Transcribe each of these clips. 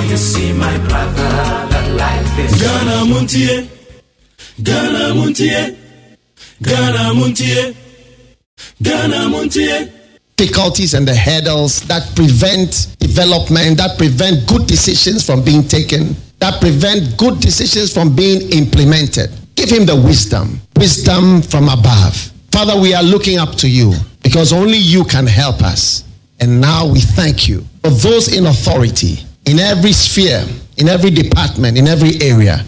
you see, my brother, that life is Ghana MONTIE, Ghana MONTIE, Ghana MONTIE, Ghana MONTIE. Difficulties and the hurdles that prevent development, that prevent good decisions from being taken, that prevent good decisions from being implemented. Give him the wisdom from above. Father, we are looking up to you because only you can help us. And now we thank you for those in authority, in every sphere, in every department, in every area.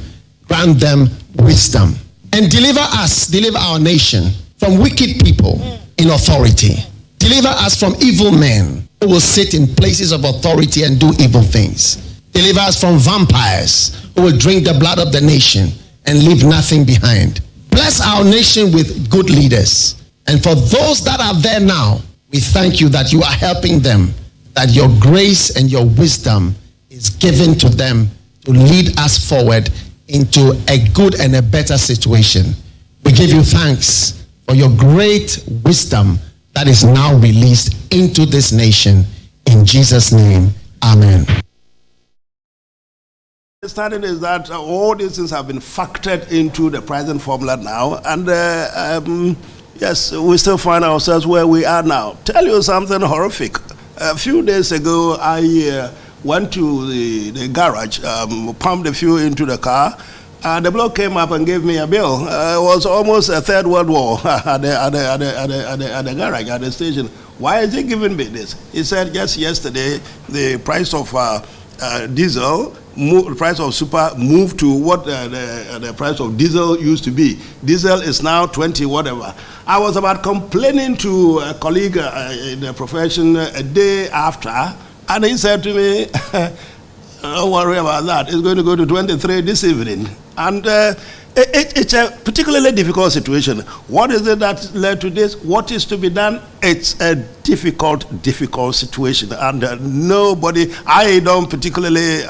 Grant them wisdom and deliver our nation from wicked people in authority. Deliver us from evil men who will sit in places of authority and do evil things. Deliver us from vampires who will drink the blood of the nation and leave nothing behind. Bless our nation with good leaders. And for those that are there now, we thank you that you are helping them, that your grace and your wisdom is given to them to lead us forward into a good and a better situation. We give you thanks for your great wisdom that is now released into this nation. In Jesus' name, amen. Understanding is that all these things have been factored into the present formula now, and yes, we still find ourselves where we are now. Tell you something horrific. A few days ago, I went to the garage, pumped the fuel into the car, and the bloke came up and gave me a bill. It was almost a third world war at the garage, at the station. Why is he giving me this? He said, yes, yesterday, the price of diesel, the price of super moved to what the price of diesel used to be. Diesel is now 20 whatever. I was about complaining to a colleague in the profession a day after, and he said to me, don't worry about that. It's going to go to 23 this evening. And it's a particularly difficult situation. What is it that led to this? What is to be done? It's a difficult situation. And nobody, I don't particularly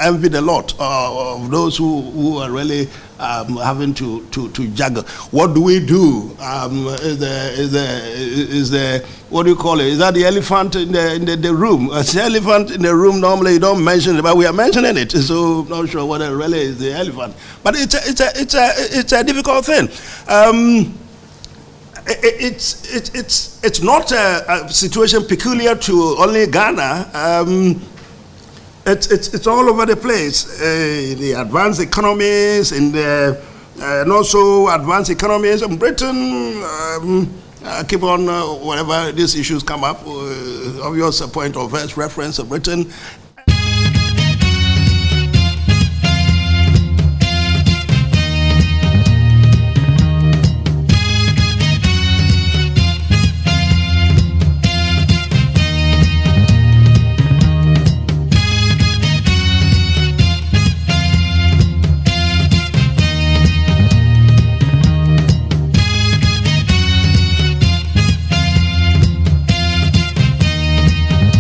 envy the lot of those who are really having to juggle. What do we do? Is the what do you call it? Is that the elephant in the room? It's the elephant in the room. Normally you don't mention it, but we are mentioning it. So I'm not sure whether it really is the elephant. But it's a difficult thing. It's not a situation peculiar to only Ghana. It's all over the place. The advanced economies and also advanced economies in Britain keep on whenever these issues come up. Obvious point of first reference of Britain.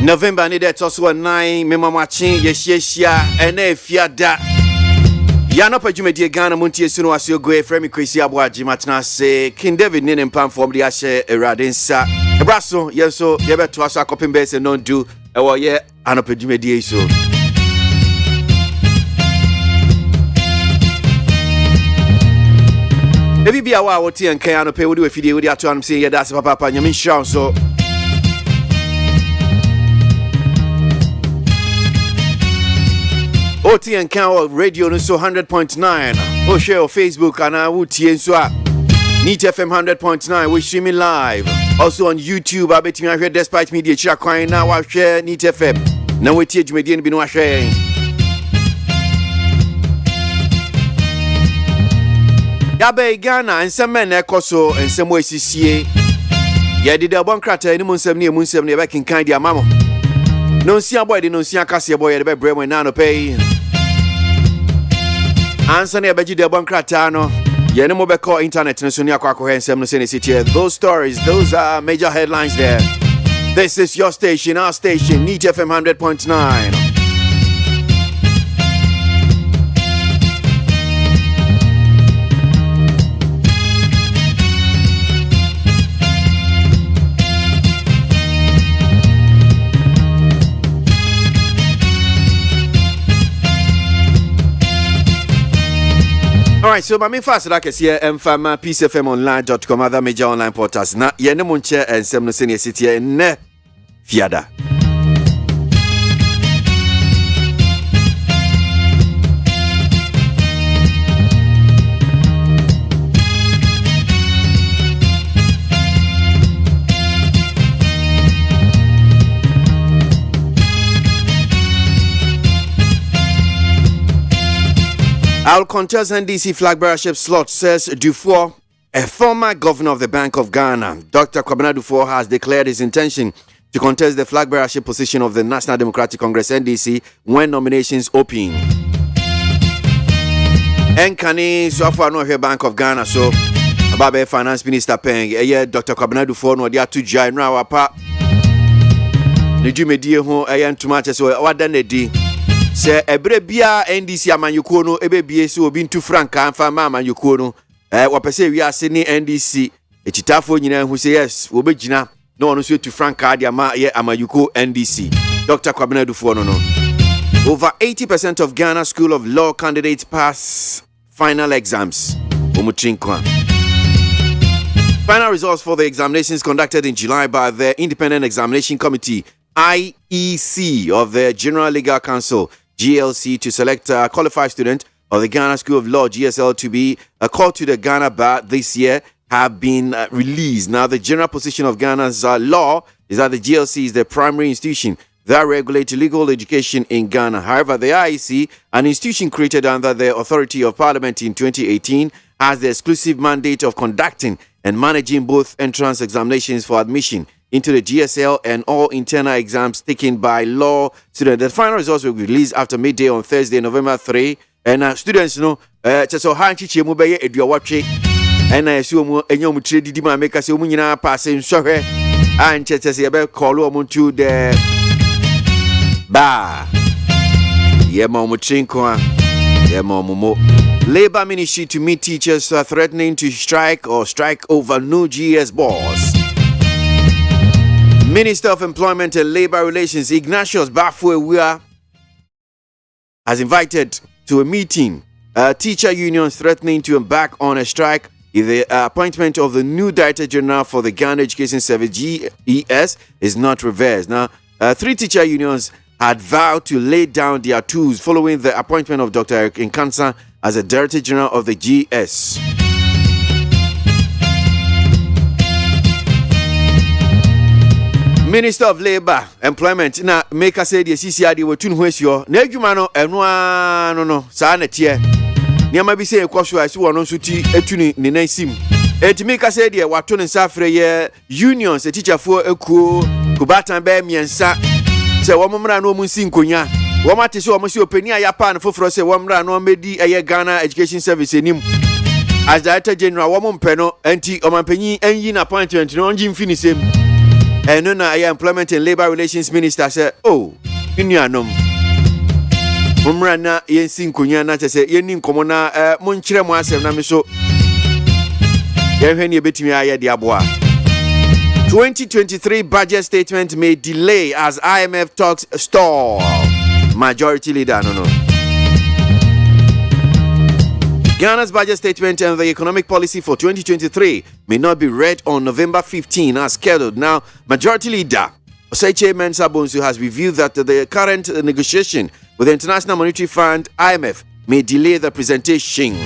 November ni det also 9 mema machin yeshia ene fiada ya no padwumedie Ghana MONTIE suno asio go efremi KWASI ABOAGYE matna se King David ne mpam form de ahye erade nsa ebraso yeso ye beto aso akopem be se non do ewo ye anopadwumedie so ebi bia wa woti enkan anope wodi we fidie wodi ato anum se ye da se papa nyame nhira so OT and Cow Radio no so 100.9. Oh share on Facebook and I would so Neat FM 100.9. We streaming live. Also on YouTube. I bet me I hear despite media chat crying now I share Neat FM. Now we teach me the no share. Yabe Ghana and some men ekoso and some way CCA. Ya did a one crater any munsem near munsem near back in kind ya mama. No see a boy, no see a cassia boy at the bread when nano pay. Answer near Beji de Boncratano. Yenemo call internet and Sonia Quaco and Sam City. Those stories, those are major headlines there. This is your station, our station, Neat FM 100.9. Alright, so my fast like here mfama peacefmonline.com other major online portals. Na yene munche ensem no senior city ne fiada. I'll contest NDC flag bearership slot, says Dufour, a former governor of the Bank of Ghana. Dr. Kwabena Dufour has declared his intention to contest the flag bearership position of the National Democratic Congress NDC when nominations open. Enkani Swafo no here Bank of Ghana so Ababe Finance Minister Peng Dr. Kwabena Dufour no dia to join now apa. Ne dwumedie ho ntuma che so wada na di. Se ebre bia NDC amanyuko no ebebie se obi ntu franka amfa ma amanyuko no wapese wi ase ni NDC etitafo nyina hu se yes wobegina na ono so etu franka dia ma ye amanyuko NDC. Dr. Kwabena Dufour no. Over 80% of Ghana School of Law candidates pass final exams. Final results for the examinations conducted in July by the Independent Examination Committee IEC of the General Legal Council GLC to select a qualified student of the Ghana School of Law GSL to be called to the Ghana Bar this year have been released. Now, the general position of Ghana's law is that the GLC is the primary institution that regulates legal education in Ghana. However, the IEC, an institution created under the authority of Parliament in 2018, has the exclusive mandate of conducting and managing both entrance examinations for admission into the GSL and all internal exams taken by law students. The final results will be released after midday on Thursday, November 3. And students know, so hanchi mu beye eduawatwe and I assume enyom trade di ma make us nyina pass in sohwe and chese ebe call omo to the bar. Yema omo chinko yema omo. Labour Ministry to meet teachers threatening to strike over new GS boss. Minister of Employment and Labour Relations Ignatius Bafwe has invited to a meeting teacher unions threatening to embark on a strike if the appointment of the new Director General for the Ghana Education Service GES is not reversed. Now, 3 teacher unions had vowed to lay down their tools following the appointment of Dr. Eric Nkansa as a Director General of the GS. Minister of Labour, Employment, na make us say the CCRD were tun wesio. Na adwuma no eno no saa na tie. Niam bi say ekwoso asu wono so ti etuni ne nansim. Make us say the wato ne safre ye unions e teacherfo ekuo kubatan ba miensa. Se wo momra no munsi nkonya. Wo mate se wo mo se opani ayapa na foforo se wo mra no medi eye Ghana Education Service enim. As Director General wo mo mpe no anti omampanyi anyi na appointment no onji mfini sem. And no na Employment and Labour Relations Minister said, "Oh, inuanom. Mumra na yensi nkonya na say yeni nkomo na monkyere mo asem na me so. Yehwe ne betimi aye de aboa." 2023 budget statement may delay as IMF talks stall. Majority leader no. Ghana's budget statement and the economic policy for 2023 may not be read on November 15 as scheduled. Now, Majority Leader Osei Mensah Bonsu has revealed that the current negotiation with the International Monetary Fund (IMF) may delay the presentation.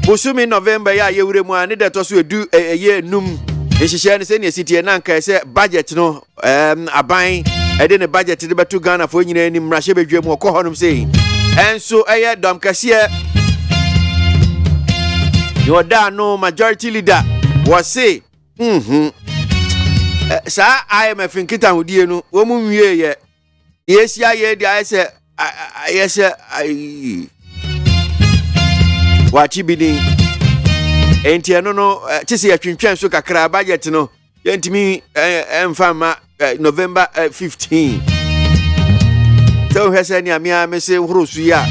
Busumi November ya yewure mu ani de to so edu ye num ehihye ne se ne sitie na nka se budget no aban ede ne budget de beto Ghana fo nyina ni mrahye bedwam okọ honum sei. And so dom kasiye you da no Majority Leader was say sa IMF nkita hodie no wo mu nwie ye yesia ye dia say wachi bidin enti no chise atwentwen so kakra budget no yentimi emfama November 15. So hese ni amia me se hrosu ya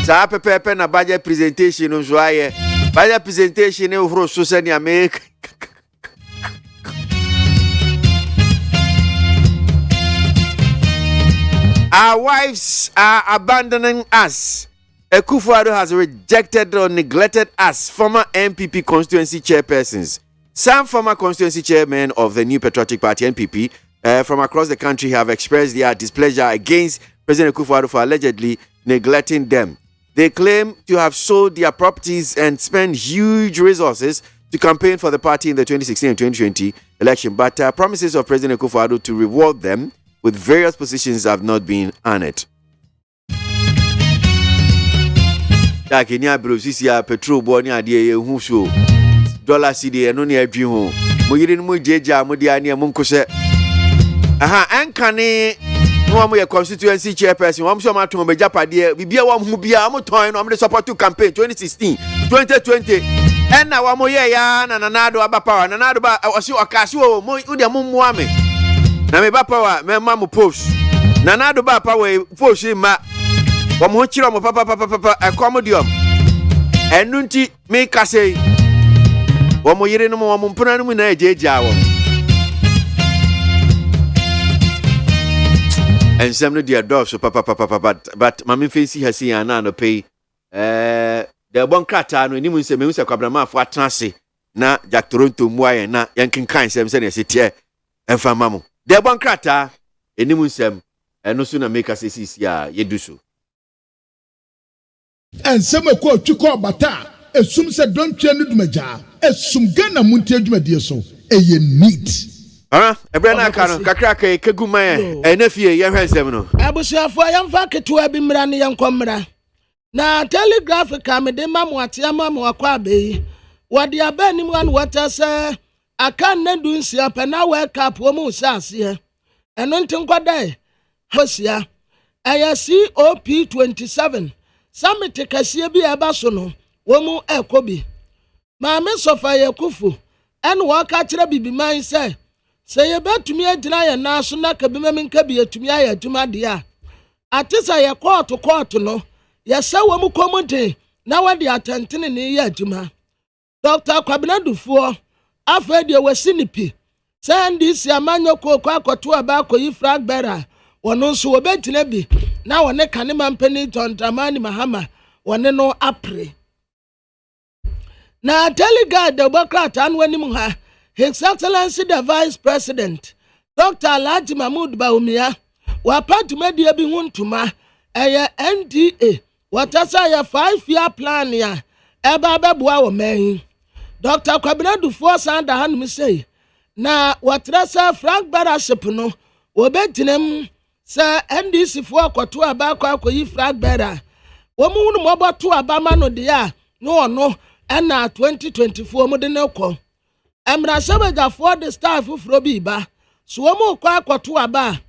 sa pepepe na budget presentation no so aye budget presentation e hrosu se ni America. Our wives are abandoning us Akufo-Addo has rejected or neglected us, former MPP constituency chairpersons. Some former constituency chairmen of the New Patriotic Party, NPP, from across the country have expressed their displeasure against President Akufo-Addo for allegedly neglecting them. They claim to have sold their properties and spent huge resources to campaign for the party in the 2016 and 2020 election, but promises of President Akufo-Addo to reward them with various positions have not been honored. Kenya brosisia petrol boni ade ehu so dollar cedi eno ne adwi ho mo yiri no mo jeja mo dia ne mo nkose aha enkane no am ye constituency chairperson wam so ma ton be japade bibia wam hu bia mo ton no am de support to campaign 2016 2020 enna wam ye ya na nanado aba power nanado ba osi okase o mo udi mo mo ame na me ba power me ma mo post nanado ba power post ma wam ho chiro mo papa accommodium enunti me kase wam yire no wam mpuna no mu na ejeja wam ensem no dia dog so papa but mama fancy hasi ana no pay the bon krata no enimu nsem hu se kwabrama afo atrase na Jack Toronto muaye na yankinkan nsem se ne setie emfa mamu the bon krata enimu nsem eno so na make us sisi a yeduso ensem ko twiko bata esum se dontwe no dumaja esum Ghana Montie adwumadie so eye neat Ebrana kano kakra ka keguma enafie ye hwensem no abusuafo yamfa ketewa bi mra ne yankomra na telegraph ka me de mamu atiama mu akwa abeyi wode abanim wan wata se aka nadu nsia pena we cap wo mu sase eno ntinkwada hosia aya COP 27 summit kasie bi eba so no wo mu ekobi maame sofa yakufu en wo ka kire bibiman se ye betumi agina ye na so na kabimem nka bi etumi aye adwuma de a atisa ye court no ye se wo mu komute na wade atentene ne ye adwuma Dr. Kwabena Dufuo afa de wasinipi sandi si amanyo kokwa akoto aba akoyi flag bearer wono nso wo betina bi na wone kane mampani John Dramani Mahama wone no apre na delegate Democrat anwanim ha His Excellency the Vice President, Dr. Alhaji Mahmoud Bawumia, wapatu media bi huntuma, eye NDA, watasa ya 5-year plan ya, eba bebuwa wa mehi. Dr. Kwabena Dufuo sanda hanumi say, na watrasa flag bearership no, wabetinem, se NDC fuwa kwa tuwa bako kwa yi flag bearer. Wamu mwobo tuwa bamano diya, no, ena 2024 mudene kwa. Emra sabaja for the staff frobi ba so omo kwa akoto aba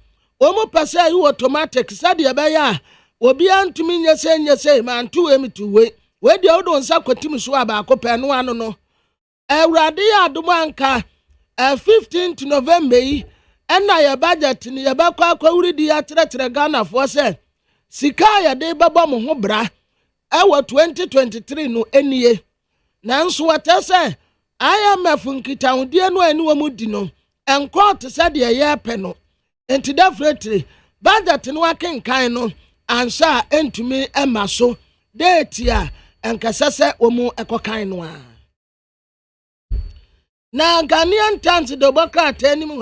omo pese yi automatic sade ebe ya obi antumi nyese mantu emituwe we dia odo nsa kwatim so aba akope no ano no Ewrade ya adom anka 15th November yi ena ya budget ni ya bakwa akwuridi ya tere Ghana for se sika ya de babo mo ho bra ewo 2023 no enie nanso watese IMF nkitaudie no ani wo di no encourt said ye pe no enti definitely budget no akenkan no ansa entumi emaso date a enkasese omu ekokan no a na Ghanaian Times Democrat anim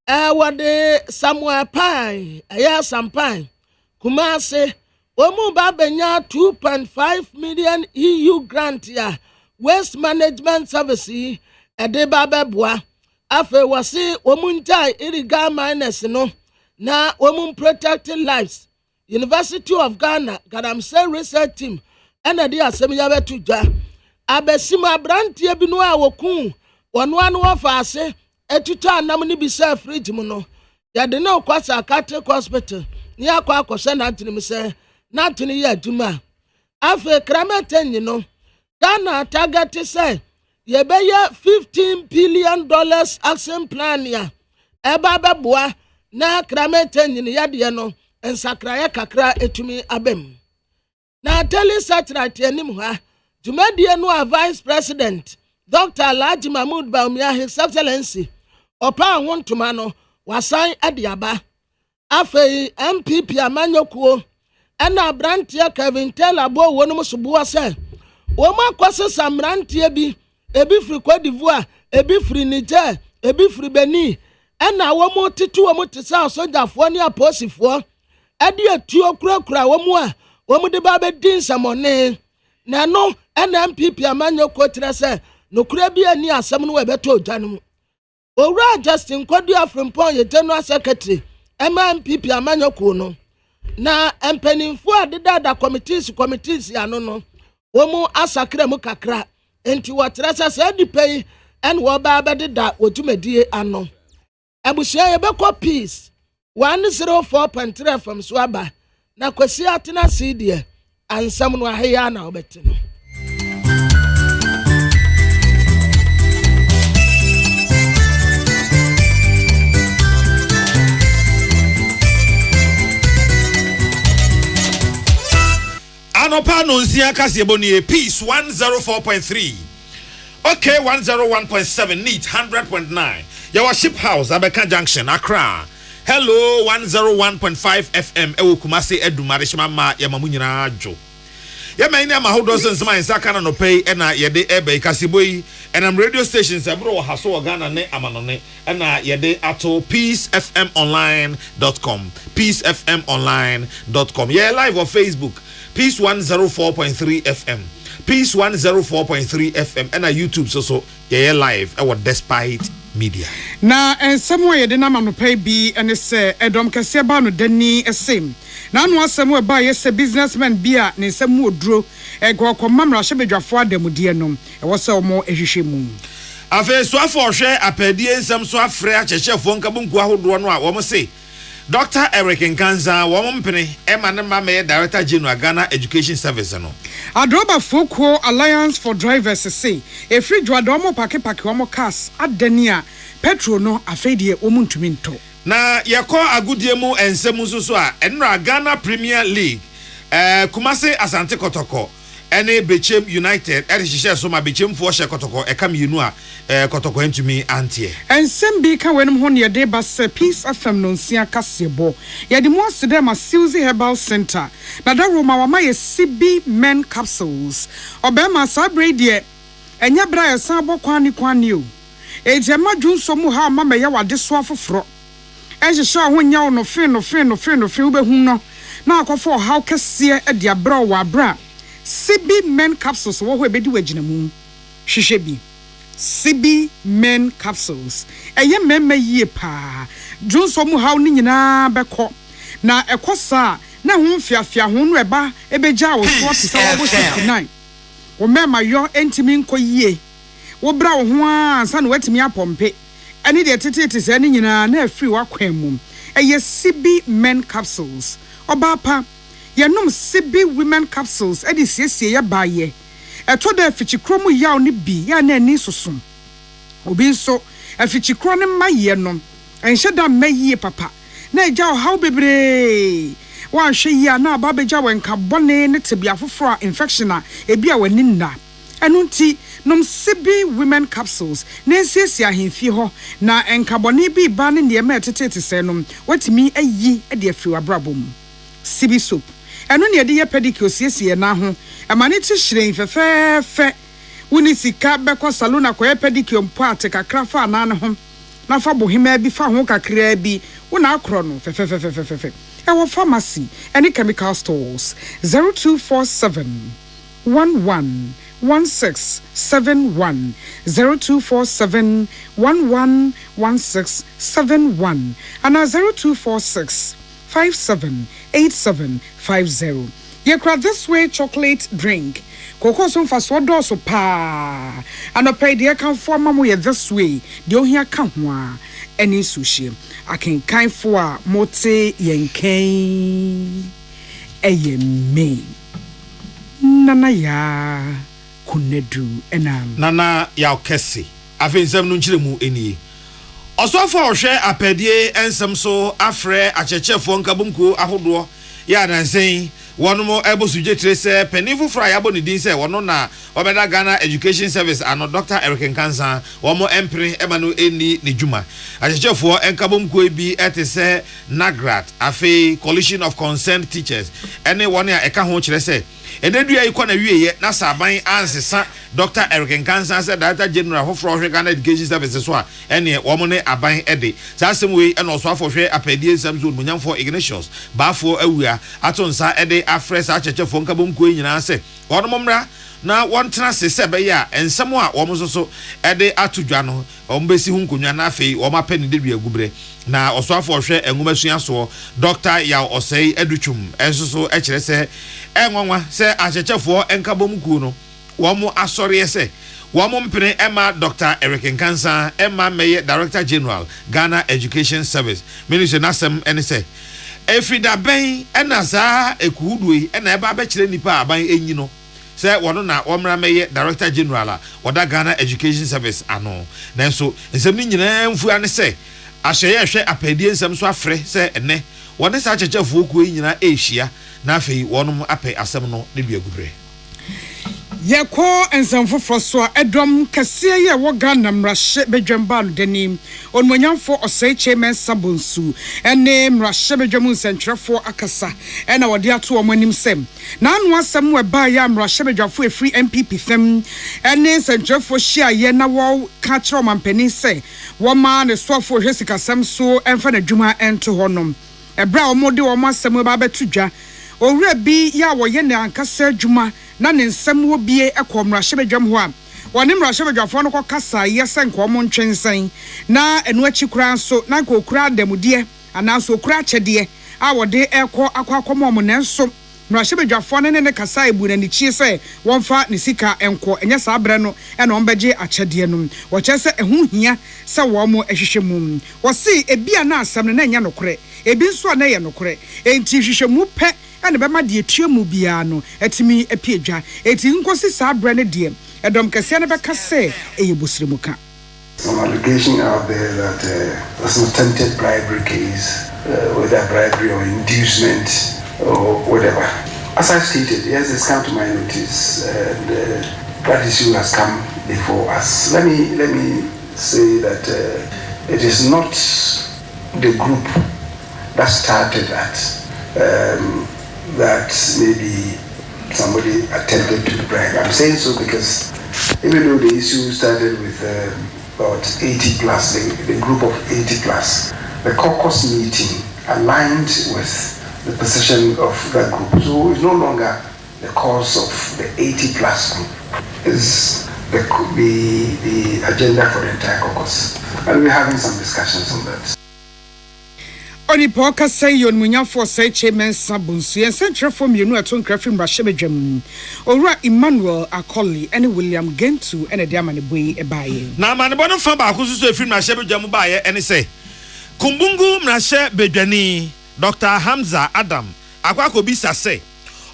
ha wode Samuel Pai aya Sampai Kumase omu ba benya 2.5 million EU grant ya Waste Management Service ede babeboa afa wasi omuntai iriga minus no na omun protecting lives University of Ghana Galamsey research team ena de asem ya betudwa abesima brantie bi no a wokun wono anu afa ase etuta anam ni bi se fridge mu no ya de na kwasa Catholic hospital ni akwa akose na ntini se na ntini ya adwuma afa krametenyi no Ghana target say ye be $15 billion action plan ya eba beboa na krametenyi ni yade no ensakraye kakra etumi abem na tele satellite anim ha jumadie no a Vice President Dr. Alhaji Mahmoud Bawumia His Excellency opa ahontoma no wasan ade aba afei MPP amanyokuo ɛna abranteɛ Kevin Taylor bo wonum soboa sɛ wɔn akɔsɛ samranteɛ bi ebi firi Cote d'Ivoire ebi firi Niger ebi firi Benin ɛna wɔn tete wɔn te sɛ asogyafoɔ ne aposifoɔ ɛde atuo kurakura wɔn a wɔn de ba bɛdi nsɛmɔne na no ɛna MPP amanyo kotrɛ sɛ no kura bi ani asɛm no wɔbɛtɔ ogya no mu owura Justin Kwadu Afrimpon yɛ general secretary MPP amanyo ko no na mpanimfo adedada committees ano no wɔn asakra mu kakra enti wɔtrɛ sɛ sɛ dipai ɛna wɔba abɛdeda wɔdwumadie ano abusua yɛbɛkɔ peace 104.3 FM so aba na kwasi atena sedeɛ ansɛm no ahɛya na wɔbɛte no Anopa nonsia kasiebonie peace 104.3 okay 101.7 neat 100.9 your ship house Abeka Junction Accra hello 101.5 FM ewo Kumasi Edumarishima ma yamamu nyina adwo yema ina ma hodo sensema insaka na no pay ena yede ebe kasiboi enam radio stations abro wo haso Ghana ne amanone ena yede ato peacefmonline.com peacefmonline.com yeah live on Facebook Peace 104.3 FM Peace 104.3 FM and YouTube so yeah live our Despite Media na ensemo ye de na ma no pay bi ene se edom kase ba no dani esem na no asem we ba ye se businessman bia ne ensem oduro ego komamra hye bedwafo adamudie no e wo se omo ehwehwe mu afa so afo hwe apedie ensem so afre achechefo nkabunku ahodo no a wo se Dr. Eric Nkanza, woman penny, Emma Mame, Director General Ghana Education Service. No. Adroba Foko Alliance for Drivers say, a free Dwadomo Pake Omo Cas, Adenia, Petro no, a fadie Omuntuminto. Na yako agudiemu and Semusua, Enra Ghana Premier League, Kumase Asante Kotoko. Ene Bechem United erishishe so ma Bechem fo hye kotoko ekam yinu a kotoko ntumi antie ensem bi ka wenum ho ne de ba se Peace FM no nsia kasebo ye de mo asede ma Silsy Herbal Center na da Roma wa ma ye CB Men Capsules obema sabre de enya bra ye san bo kwani o ejema dwunso mu ha ma me ye wade so afoforo ehihye ho nya wo no fe wo be hu no na akofo ha kese e de abra wa abra CB Men Capsules wo ebedi wagina mu hwehwe bi CB Men Capsules eye mema yie pa dwonso mu haw ni nyina beko na ekosa na ho mfiafia ho no eba ebeja wo so ti sa wo 69 wo mema yo entimi nko yie wo bra wo ho ansa na watimi apompe ene de tete se ni nyina na afri wa kwan mu eye CB Men Capsules oba pa Yanum CB Women Capsules edi siesie ya baye etoda fichikromu yaw ni bi ya na ani susum obi nso afichikro ne maye no enhyeda maye papa na eja haw bebre wan hwe ya na aba beja wenka bone ne tebia foforo infection a ebi a wani nna enu nti nom CB Women Capsules na siesie ahemfie ho na enkabone bi ba ne ne ma etetete se no watimi ayi edi afiri abrabom CB soap enu ne de ye pedicure siesie na ho amane ti hyiren fefefe woni sika beko salon akoye pedicure mpo ate kakra fa na ne ho na fa bohima bi fa ho kakra bi wona akro no fefefefefefe ewo pharmacy any chemical stores 0247 111671 0247 111671 and 0246 578750. Yekra this way chocolate drink. Koko so fa so do so pa. Ano pay de kan for mamu ye this way. De ohia ka ho a eni sushi. Aken kan fo a mote yenken eye me. Nana ya kunedu enam. Nana ya okesi. Afensem no nchiremu eni. Osofo ohwe apedie ensem so afre achechefo nkabunku ahodo ya nansen one more able to get say peniful fry aboni din say one na obeda Ghana Education Service and Dr. Eric Nkansa one more empre emanu eni ni juma ajechefo enkabom ko bi say Nagrat afi coalition of concerned teachers any one ya eka ho kire say ededua yi kwana wieye na saban ansesa Dr. Eric Nkansa say Director General of Ghana Education Service so a ene wo mo ne aban ede sasem we ene oso afofwe apedie samzo munyamfo Ignatius baafo awua atonsa ede afres achechefo nkabom ko nyina say wono momra na wontena se be ya ensem a wo mo so ede atudwa no ombesi hu nkonwa na afei wo ma pani dedua gubre na oso afofwe enwuma sua so Dr. ya osei edutwum enso ekire se enwanwa se achechefo enkabom ku no wo mo asori se wo mo mpene ema Dr. Eric Nkansa ema meye Director General Ghana Education Service minister nasem ene se efrida ben ena za ekuhudui ena eba be kire nipa aban enyi no se wono na womra meye Director General oda Ghana Education Service ano nanso nsem ni nyina mfu ane se ahye hwe apedie nsem so afre se ene wone sa chechefo ku nyina ehia na afei wonom ape asem no ne duagubre Yeko ensamfo so edom kase ye wo Ghana mrahye bedwamba no denim onmonyamfo osaiche men sabonsu ene mrahye bedwamu nsentwerefo akasa ena wode ato omanim sem na anu asem we ba ya mrahye bedwafo efri MPP them ene nsentwerefo hia ye na wo ka kire omampani se wo ma ne sofo hwesika sem so emfa na dwuma ento honom ebra omode wo masem ba betudwa owura bi ya wo ye ne ankasa dwuma na ne nsem wo bie ekomrahye bedwam ho a woni mrahye bedwafo no kokasa yese nkomo ntwensen na enu achi kura nso na nko kura damude anaso kura chede a wode akwakomo mo nenso mrahye bedwafo ne kasa ebu na nichi se wonfa ne sika enko enye sa abre no ena ombeje achede no wo chese ehu hia se wo mo ehwehwemu wo si ebia na asem na enya nokore ebi nso na ye nokore enti hwehwemu pe ene be ma de tuamu bia no etimi epiedwa eti nkosi sa abre ne de edom kese ne be kase eyebosremuka. Some allegation out there that there's an attempted bribery case, whether bribery or inducement or whatever. As I stated, yes, it's come to my notice, and that issue has come before us. Let me say that it is not the group that started that. That maybe somebody attempted to bribe. I'm saying so because even though the issue started with about 80 plus, the group of 80 plus, the caucus meeting aligned with the position of that group. So it's no longer the cause of the 80 plus group. It's the agenda for the entire caucus. And we're having some discussions on that. Oni poka say yon munyafo say chairman sabunsu yen central for mienu aton krafi mrahye bedwam owura Emmanuel Akoli ene William Gentu ene de amane boyi ebaye na amane bono fa ba ko so efiri mrahye bedwam baye ene say kumbungu mrahye bedwani Dr. Hamza Adam akwako bisa say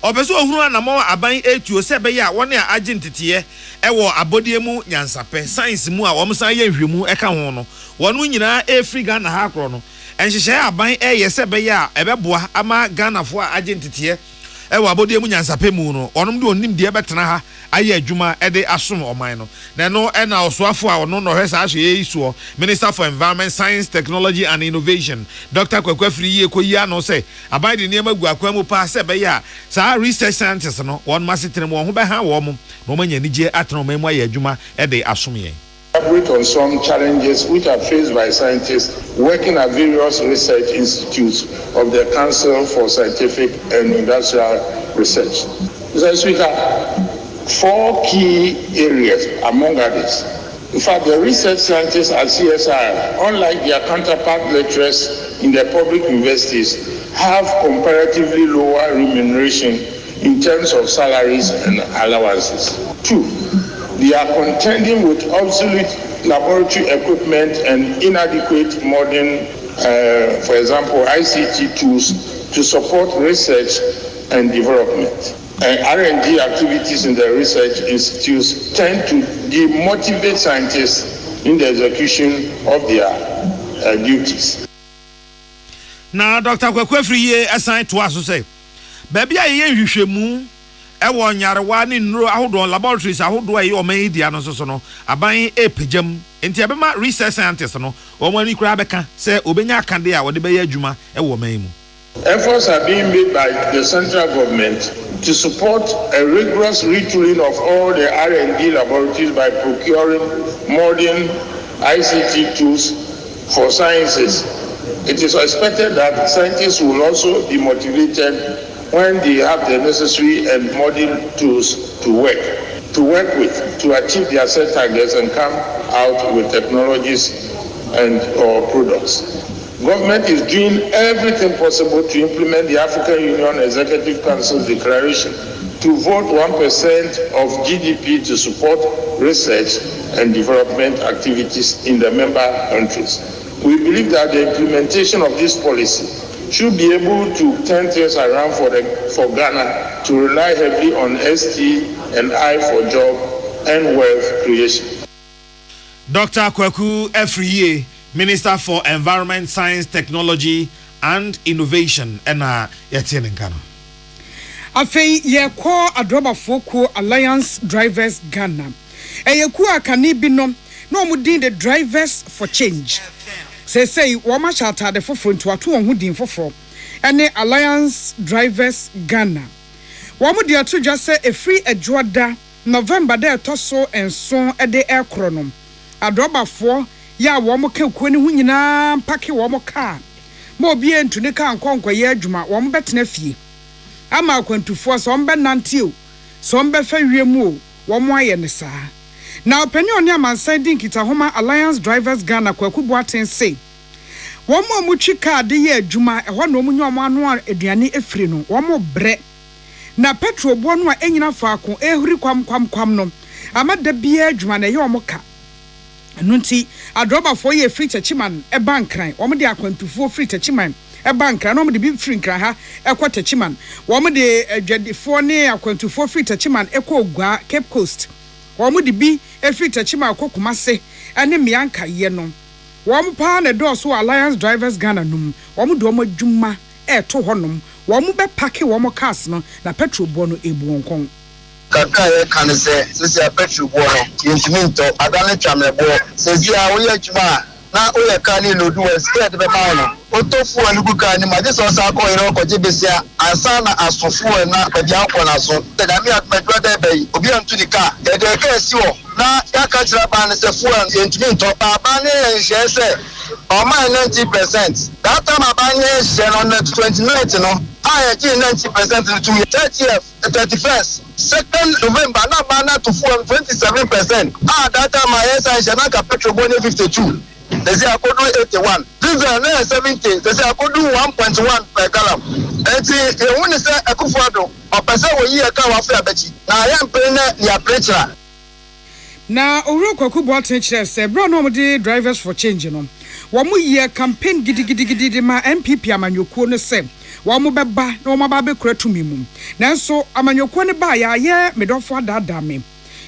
obeso ohuru anamo aban etuo se be ya woni a agentete ewo abodie mu nyansape science mu a wo msan ye hwemu eka ho no wonu nyina efri Ghana ha akro no enhyehyɛ aban yese be ya ebeboa ama Ghana fo a agentete ewo abodie mu nyansape mu no onom de onim de betena ha aye adwuma ede asom oman no na no ena osoafo a ono no hwesa ahye isuo Minister for Environment, Science, Technology and Innovation Dr. Kwakwafri ye koyi no say aban de niam agu akwa mu pa se be ya sa research scientists no won masetere mo ho be ha wo mo no manya nige ateno memu aye adwuma ede asom ye. Elaborate on some challenges which are faced by scientists working at various research institutes of the Council for Scientific and Industrial Research. Mr. Speaker, 4 key areas among others. In fact, the research scientists at CSI, unlike their counterpart lecturers in the public universities, have comparatively lower remuneration in terms of salaries and allowances. 2, they are contending with obsolete laboratory equipment and inadequate modern, for example, ICT tools to support research and development. R&D activities in the research institutes tend to demotivate scientists in the execution of their duties. Now, Dr. Kwakwafri ye assign to us to say, Baby a ye hwehwemu ewo nyarewa ne nnuro ahodo laboratories ahodo ayi o man dia no so no aban epejam enti abema research scientists no o mani kura beka say obenya akande a wode beye adwuma ewo man mu. Efforts are being made by the central government to support a rigorous retooling of all the R&D laboratories by procuring modern ICT tools for sciences. It is expected that scientists will also be motivated when they have the necessary and modern tools to work with to achieve their set targets and come out with technologies and or products. Government is doing everything possible to implement the African Union Executive Council's declaration to vote 1% of GDP to support research and development activities in the member countries. We believe that the implementation of this policy should be able to turn things around for Ghana to rely heavily on ST and I for job and wealth creation. Dr. Kwaku Efriye, Minister for Environment, Science, Technology and Innovation, and Yatien Ghana. Afei ye call Adrobafo Alliance Drivers Ghana. Ye ku akani binom no mudin the Drivers for Change. Say wama chata de foforo nto ato won hudin foforo. Ene Alliance Drivers Ghana. Wamu di ato dwa se efri adwoda November de toso enso de ekronom. Adrobafo ya womo ka kwani hu nyina mpake womo ka ma obi entu ne ka nkonkwa ye adwuma womo betena fie ama akwantufo so ombe nantio so ombe fa wiemu o womo aye ne saa na opani oni amansan din kita homa Alliance Drivers Ghana kwaku boaten say womo mutwi ka de ye adwuma eho na omunyo omo anu aduane efiri no womo bre na petrol bo no a enyina faako ehuri kwam no amada bia adwuma na ye omo ka nunti Adrobafo ye free techiman e bankran omo de akwantufo free techiman e bankran no omo de bi free nkran ha e kwa techiman omo de adwadefo ne akwantufo free techiman e kwa ogua Cape Coast omo de bi e free techiman kokumase ene mianka ye no omo pa na do so Alliance Drivers Ghana num omo de omo adwuma e to honom omo be pake omo cars no na petrol bo no ebu onkon Kaka can say, this is a petrol boy, intimate, I don't know, says, yeah, we are Juma, now we are canning to do a scared of a man. Otofu and Bukani, my this was our going on for Jibisia, and Sana as for four and not the Yaquanaso, that I mean at my brother Bay, Obian to the car, that they can see you. Now, Yakachaban is a fool and intimate, Abani and she said, or my 90%. That time Abani share on the 29th, you know. I achieved 90% to 30th, 31st, 2nd November, now banner to 27%. That time my SI Shanaka petrol bonnie 52. They say I could do 81. This is 70. They say I could do 1.1 per gallon. And see, you want to say I could follow or person will year car of Fabechi. Now I am paying your preacher. Na Oroko Kubotin say, bro, no Drivers for Change. Wamu year campaign gidi ma MPP amanyoko no say. Wamu beba no mababe kretu mimum. Nanso amanyoko ne ba ya ye medofo dada me.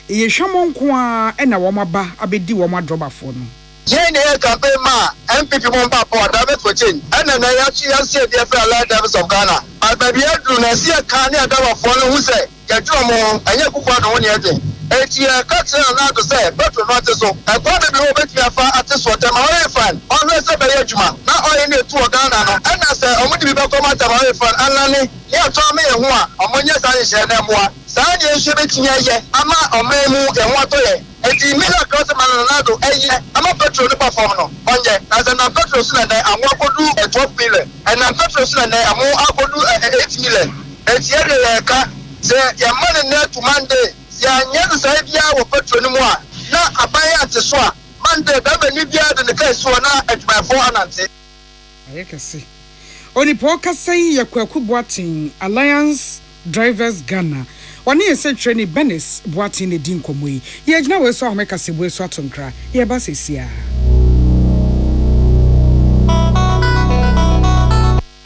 Ye hwamon ko a na wamaba abedi wama Adrobafo no. Ye ne campaign ma MPP mon pa for Drivers for Change. And na ya say the Alliance Drivers of Ghana. Albabi adu na see kan ne Adrobafo no hu say ya dwomo anya kufa no ne ede. Eti catching na to say petrol not so. I thought the people bet me afa at so time away fan. Always say be adwuma. Na oil ne to Ghana no. And I say omo di be come at away fan. Anani ya to me ye ho a omonye sa ye hye na moa. Sa ye hye betinya ye ama omemu ye ho to ye. Eti me na cross man na do eye ama petrol ne perform no. Onye na say na petrol so na anwo akodu 12 million. And na petrol so na anwo akodu 8 million. Eti ye ka say your money net to Monday. Ya nyɛ sɛ bia wɔ petrol no mu a na aban ate so a mande bɛbɛ ni bia de ne kai so na adwumafo anante ayekase onipo kasai yakwaku boatin Alliance Drivers Ghana wani ese training Benis boatin ne din komoyi ye gina we so ahomekase bo so atonkra ye ba sesia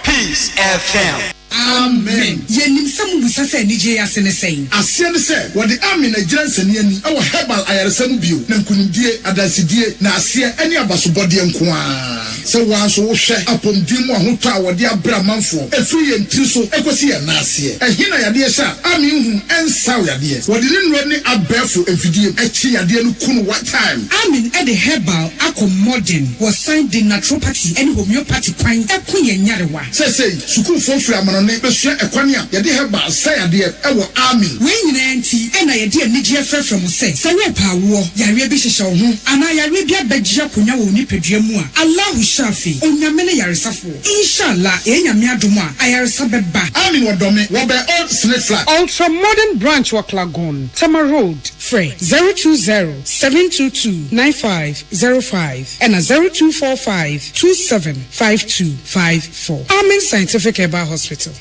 Peace FM amen. Yenim samu busase nije asene saying. Asiane se wode army na giranse ne ani e wo herbal ayaresam bio na nkunimdie adasidie na asie ene abasobode nko a. Se wanso wo hwe apomdim ahoto a wode abra manfo efiri ye ntiri so ekosi ye na asie. Ehina yade sha army hu ensaw yade. Wode ne nro ne abefo efidie echi yade no kunu what time. Army e the herbal modern was signed in naturopathy and homeopathy kwan ekunye nyarewa. Say sukuu fofri amanone besua ekwane a yade herbal say yade e wo army. We nyina nti e na yade anigye afra from say. Say we pa wo yare bi hyehyɛ wo ho ana yare bi abagye akonya wo nipadua mu a Allah shafi onyame ne yaresafo. Inshallah enyame adom a ayaresa beba. Army wodome wo be old snake flag. Ultra modern branch wa Klagon Tama Road Frey 020-722-9505 and a 0245-275254. Amen Scientific Herbal Hospital.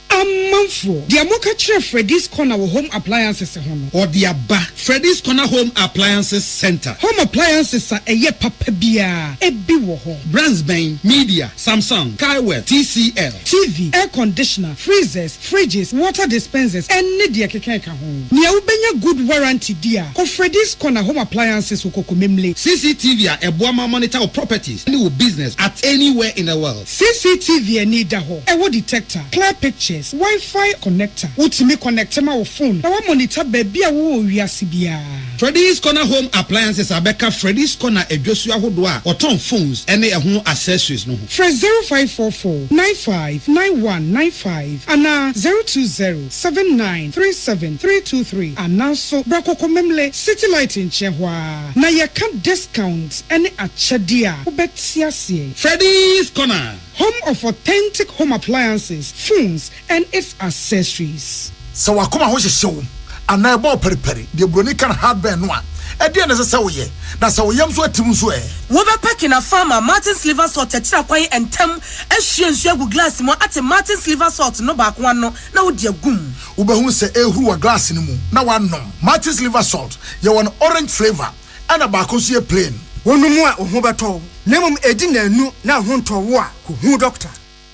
Amanfo. The Amoka Chere Freddy's Corner home appliances hono. Or the Abba Freddy's Corner Home Appliances Center. Home appliances are a ye papa bia. Ebi wo ho. Brandsbane, Media, Samsung, Kaiwell, TCL, TV, air conditioner, freezers, fridges, water dispensers, and media kekeka ho. Nia ubenya good warranty dia. Ko Freddy's Corner Home Appliances ukoko memle. CCTV a boama monitor of properties any business at anywhere in the world. CCTV need da ho. Ewo detector, clear pictures, Wi-Fi connector. Utimi connect ma wo phone. Na wa monitor baby a wo wiase bia. Freddy's Corner Home Appliances abeka Freddy's Corner edwosu ahodo a oton phones ene ehun accessories no ho. Fresh 0544-959195 ana 020-7937-323 ana so brakoko memle City Light in Chehwa. Na ye can discounts ene achadia ubetiasie. Freddy's Corner, home of authentic home appliances, phones, and its accessories. So wakoma ho hyehyew ana ebo periperi de broni kan hardware no a ede na se woye na se woyam so atim so wo be pack na farmer Martin's liver salt tira kwan entem ehwie nsu agu glass mo ate Martin's liver salt no ba kwa no na wo de agum wo be hu se ehuru wa glass ni mu na wa nom. Martin's liver salt ye won orange flavor ana ba ko so plain wonumu a ho beto nemum edi na anu na ho ntowo a ko hu doctor.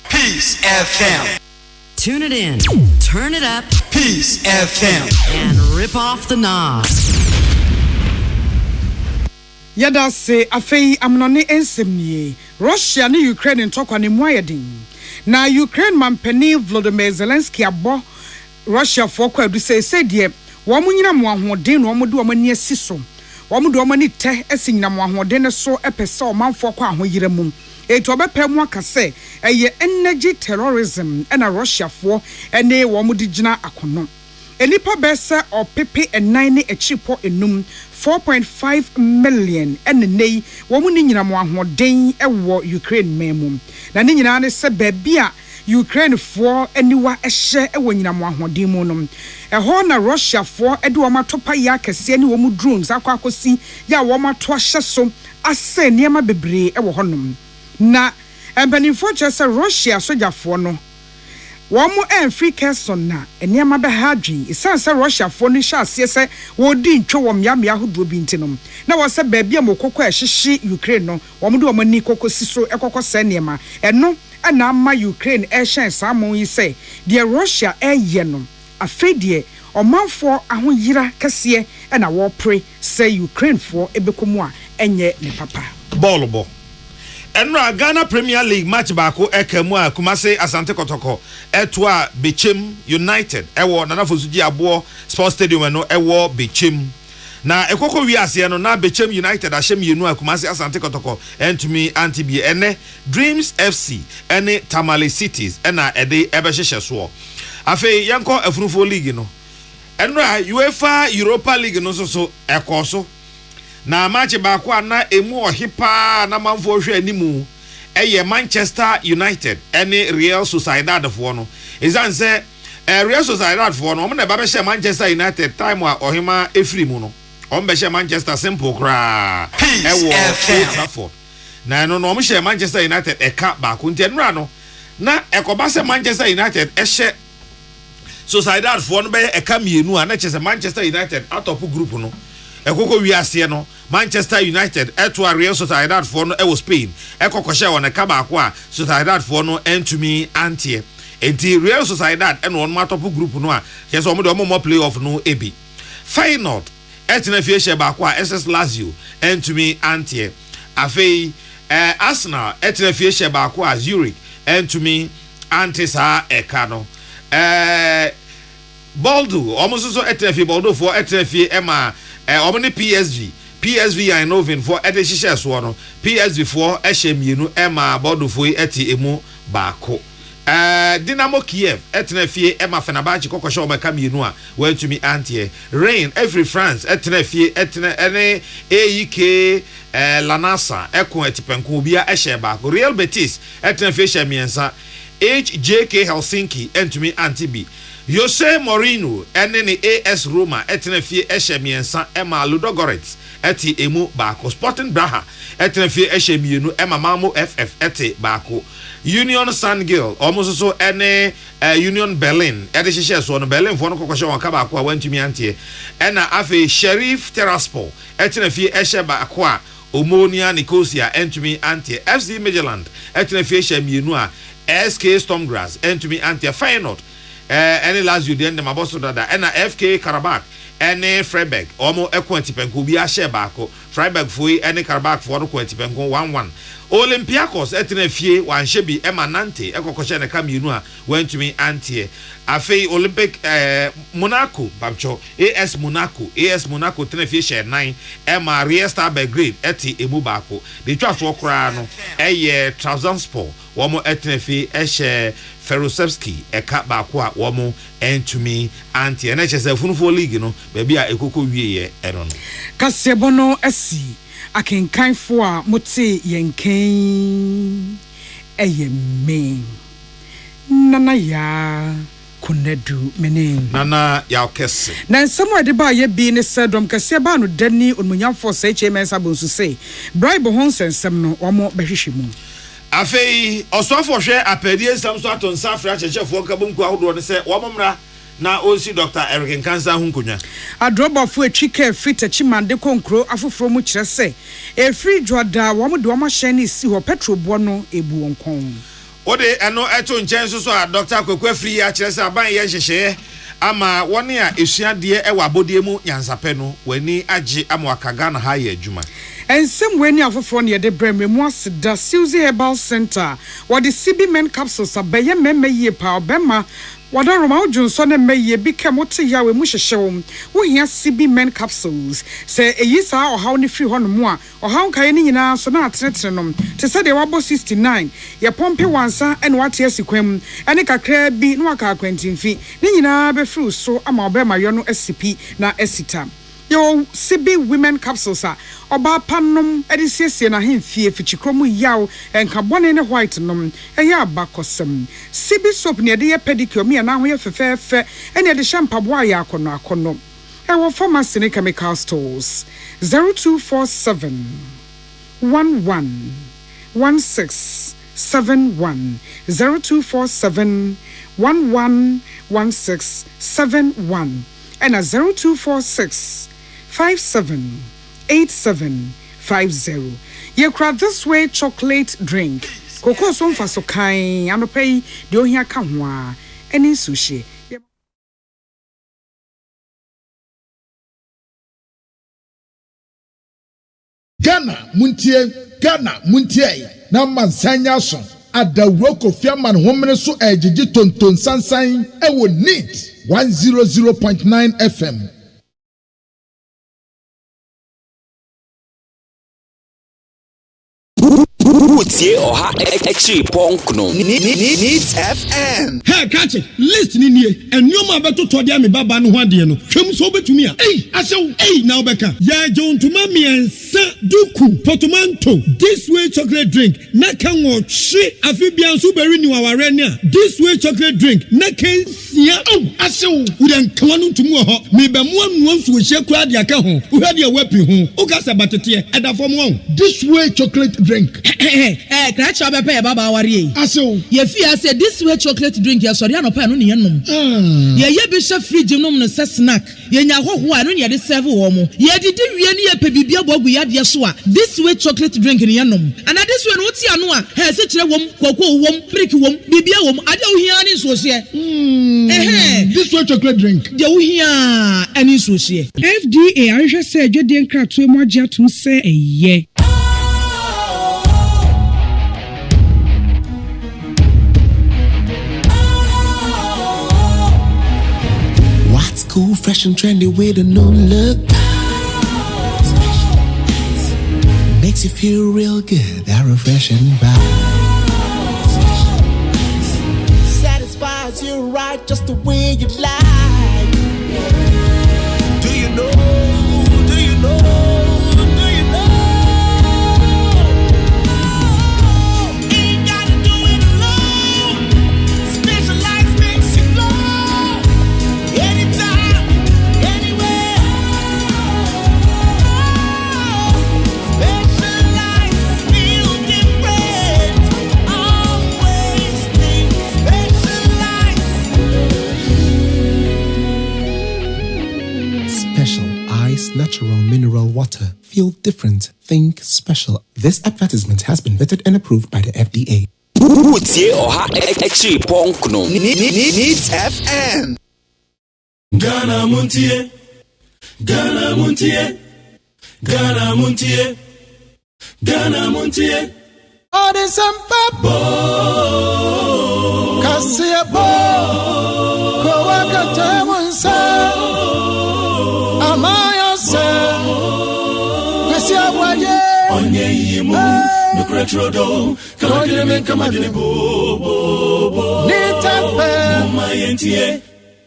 Peace FM. Tune it in, turn it up, Peace FM, and rip off the knob. Yada se afei amnone ensemnie Russia ni Ukraine ntokwa ne muayedin na Ukraine mampani Volodymyr Zelensky abo Russia for kwadu se de wo munyina mo ahoden no mo de wo mani asiso wo mo de wo mani te asinyina mo ahoden so epese o manfo kwa ahoyire mu eto obepa mu akase eye energy terrorism na Russia for ene wo mo de gina akono enipa besa o pepe enan ne echipo enum 4.5 million and nei wo mu ni nyina mo ahoden ewo Ukraine memu na ni nyina ne se babia Ukraine for eniwa ehye ewo nyina mo ahoden mu no eho na Russia for ede wo matopa ya kase ne wo mu drones akwakosi ya wo mato ahye so ase niema bebre ewo honom na empanifo chese Russia sojafo no Wamu free Kerson na eniama be hadwi isanse Russia for no sha ase se wodi ntwo wom yam yahodo bi ntinom na wo se baabi amokoko ehyehe Ukraine no wom de wom ani kokosi so ekoko se niema eno na ama Ukraine ehyen samon yi se de Russia eye no afedie omanfo ahoyira kase na wo pre se Ukraine for ebekomu a enye ne papa ball Enra Ghana Premier League match bako ekemu a Kumase Asante Kotoko etwa Bechem United ewo nanafosuji abo Sports Stadium no ewo Bechem na ekoko wiase no na Bechem United ahyem yenu a Kumase Asante Kotoko entumi antibi ene Dreams FC ene Tamale Cities ena ede ebehyehyɛ so afei yanko afrufo league no enra UEFA Europa League no so ekoso na match bako na emu ohipa na manfo hwe animu eye Manchester United ene Real Sociedad fo no izan se Real Sociedad fo no na ba be hye Manchester United time a ohima efiri mu no on be hye Manchester simple kra ewo Trafford na no no hye Manchester United eka bako ntenra no na ekoba se Manchester United ehye Sociedad fo no be eka mienu a na chese Manchester United atop group no ekoko wiase no Manchester United eto Real Sociedad for no e Spain ekokoshe won e ka ba ko a Sociedad for no entumi antie enti Real Sociedad and one top group no a yes omo de omo playoff no ebi final etina fie she ba ko a SS Lazio entumi antie afei Arsenal etina fie she ba ko a Zurich entumi antie sa eka no Bordeaux almost so etina fie Bordeaux for etina fie ema omo ne PSV I know for edeshisha so no PSV for ehemienu ema Bordeaux for eti emu baako Dynamo Kiev etena fie ema Fenerbahce kokosho omeka mienu a wantumi antie Rain every France etena fie etena ene AEK Lanasa ekon etipenko obia ehye baako Real Betis etena fie hemiensa HJK Helsinki entumi antibi Jose Mourinho ene ne AS Roma etena fie hemiensa ema Ludogorets eti emu baako Sporting Braha etena fie hemienu ema Malmo FF eti baako Union San-Gil almost so ene Union Berlin ede hihye so no Berlin for no kokoshe won ka baako a wantumi antie ena afi Sheriff Tiraspol etena fie ehye baako a Omonia Nicosia entumi antie FC Midtjylland etena fie hemienu a SK Stormgrass entumi antie Feyenoord any Lazio the end maboso dada ena FK Karabakh any Freiburg omo ekwentipenko bi a share baako Freiburg foi any Karabakh for no kwentipenko 1-1 Olympiacos etena fie wanhye bi emanante ekokoshe ne kamienu a wantumi antie afei Olympic Monaco babcho AS Monaco tena fie share 9 ema Real Star Belgrade eti emu baako de twaso kra no eye Trabzonspor womo etena fie ehye Ferosevsky eka baako a womo entumi antie na chese funufo league no baabi a ekoko wieye eno no Kasebono asi akenkanfo a mote yenken eyeme nana ya kunedu menen nana ya okese na nsemo de ba ye bi ne sedom kase ba no dani onmunyamfo se HMS abonsu se bribe ho nsensem no omo behwehwe mu afei osofo hwe apedie samso aton safra chechefo kabunku ahodo ne se womomra na osi Dr. Eric Nkansa hunkunya adrobafo atwika frita chimande konkro afoforo mu kire se free dwada wo de wo mahye ne si ho petrol bo no ebu onkon ode eno eto nchenso so a Dr. Kwekwe free ya kire se aban ye hyehye ama woni a esuade e wabodie mu nyansape no wani age amwakaga na ha ye adwuma ensem weni afoforo ne de brem mu aseda Suzy Herbal Center what the CB men capsules abaye memaye pa obema wada Roma Johnson ne meye bi kemote yawe mu hyehyew wo hia CB men capsules se eyi sa ohaw ne free hono mu a ohaw kaye ne nyina so na atenetere no te se de wabo 69 ye pompe wansa ene wate asikwam ene kakra bi no aka akwantimfi ne nyina be free so ama obema yo no asipi na asita yo CB women capsules a oba panom edisiesie na hemfie fichikromu yaw enkabone ne white nom eya abakosem CB soap ne de ye pedicure me na ho ye fefefe ene de shampoo ya akono ewo pharmacy ne chemical stores 0247 11 1671 0247 11 1671 and 0246 578750. You cry this way chocolate drink. Cocoa so fa so kind anopai de ohia ka ho a eni sushi. Ghana muntie na mansanya so adawroko fiaman homene so ejiji tonton sansan e wo need 100.9 FM. Utie oha echi ponkno Needs FM. Hey catch it list ni nie enoma beto to dia me baba no ho ade no hwem so betumi a asew na obeka ya jontuma miensa duku potomanto this way chocolate drink na kan wo hwe afibia nso beri ni waware ne a this way chocolate drink na kan sia asew udan kwanu ntumu ho me be mo anu nso hye kura de aka ho wo hade a wapi ho o ka sabatete edafo mo this way chocolate drink Crash up a baba worry. Aso. Ye fear said this way chocolate drink your soriano pan on yenum. Ye bishop free genome no snack. Ye nya ho ho anu ye de serve wo mo. Ye didi wie ne ye pebibia bogu ya de so a. This way chocolate drink in yenum. And this one what ya no a. He se kire wom, koko wom, brick wom, bibia wom. Ade wo hia ni so se. This way chocolate drink. De wo hia ani so se. FDA ahwe se adwede nkratoe mo agye atum se eye. What's cool, fresh and trendy with a new look? Makes you feel real good, that refreshing vibe. Satisfies you right just the way you like. Do you know? Do you know? Do you know? Ain't gotta do it alone. Specialized makes you flow. Anytime, anywhere. Specialized feel different. Always think specialized. Special Ice Natural Mineral Water. Feel different. Think special. This advertisement has been vetted and approved by the FDA. Utie oha echi ponkno. Needs FM. Ghana Montie. Ghana Montie. Ghana Montie. Ghana Montie. Oh, there's some papa. Kasia bo. Go wakata munsa. Amaya se. Kasia ABOAGYE. Onye yimu. No cretrodo. Kamadine men kamadine bo. Nita fe. Mama yentie.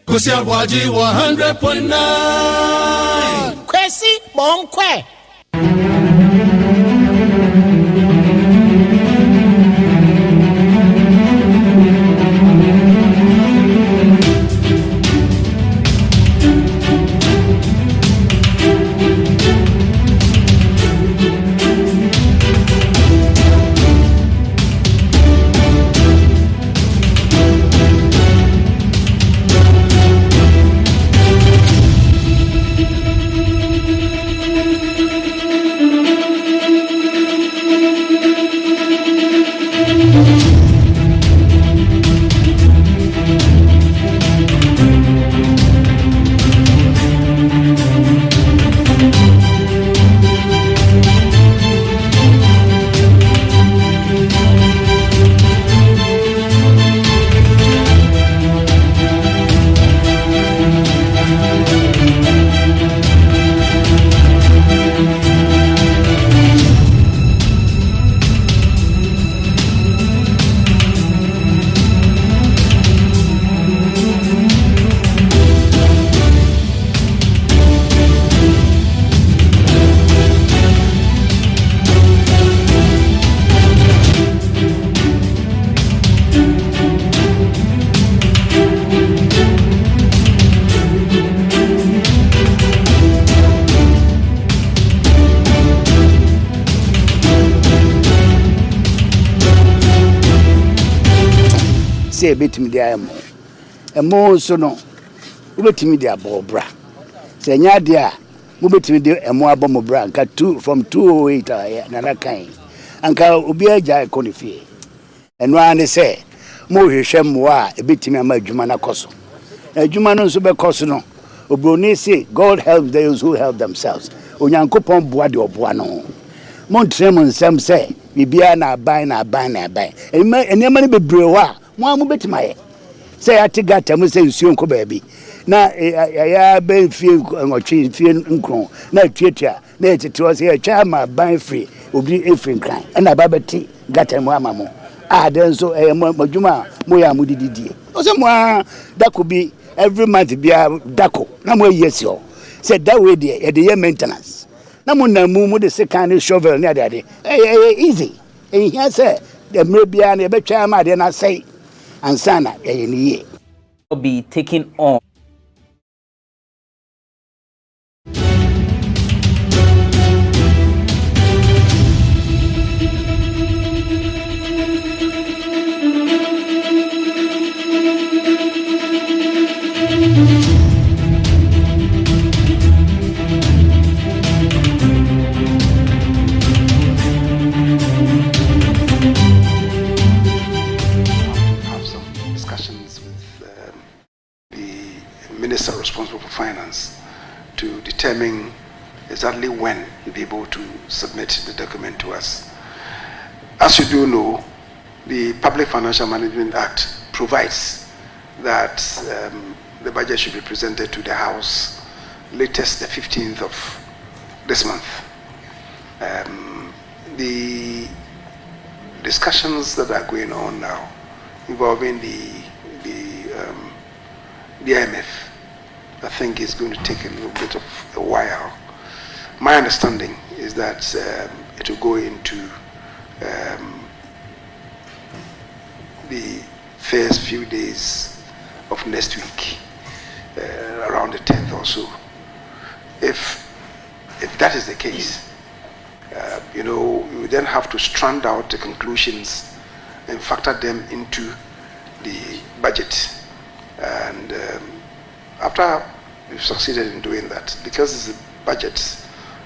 KWASI ABOAGYE 100.9. KWASI bonkwe. say betimi dia emo so no ubetimi dia bobra say nya dia mo betimi dia emo abomobra nka 2 from 208 na na kan anka obi agya konifie eno ane say mo hwehwe mo a ebetimi ama adwuma na koso adwuma no nso be koso no obroni say God help those who help themselves onyankopon boa de oboa no mo ntrem nsem say bibia na aban enema ne bebre wa mo betimaye say atigata mo say nsuo nko baabi na ya ben fie ngotwe fie nkron na tuatua na etete say atwa ma ban free obi efin kran na babeti gata mo amamo den so madwuma mo ya mo dididie o say mo that could be every month bia dako na mo yesi o say that way there e dey maintenance na mo na mu de second shovel na ade easy e here say the mebia na betwa ma de na say ansana ye be taken on. determine exactly when you'll be able to submit the document to us. As you do know, the Public Financial Management Act provides that the budget should be presented to the House latest the 15th of this month. The discussions that are going on now involving the IMF, I think is going to take a little bit of a while. My understanding is that it will go into the first few days of next week, around the 10th or so. If that is the case, you then have to strand out the conclusions and factor them into the budget. And after we've succeeded in doing that, because it's a budget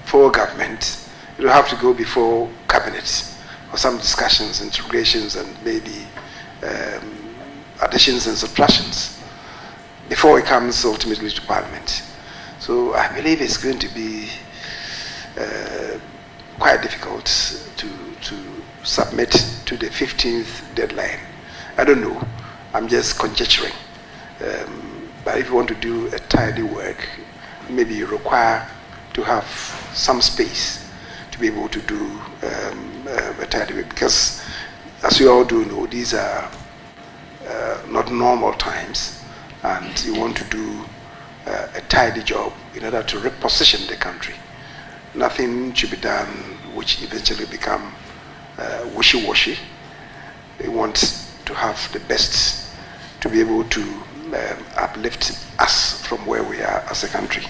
for government, it will have to go before cabinet for some discussions, integrations, and maybe additions and subtractions before it comes ultimately to Parliament. So I believe it's going to be quite difficult to submit to the 15th deadline. I don't know. I'm just conjecturing. But if you want to do a tidy work, maybe you require to have some space to be able to do a tidy work. Because, as you all do know, these are not normal times, and you want to do a tidy job in order to reposition the country. Nothing should be done which eventually become wishy-washy. They want to have the best to be able to uplift us from where we are as a country.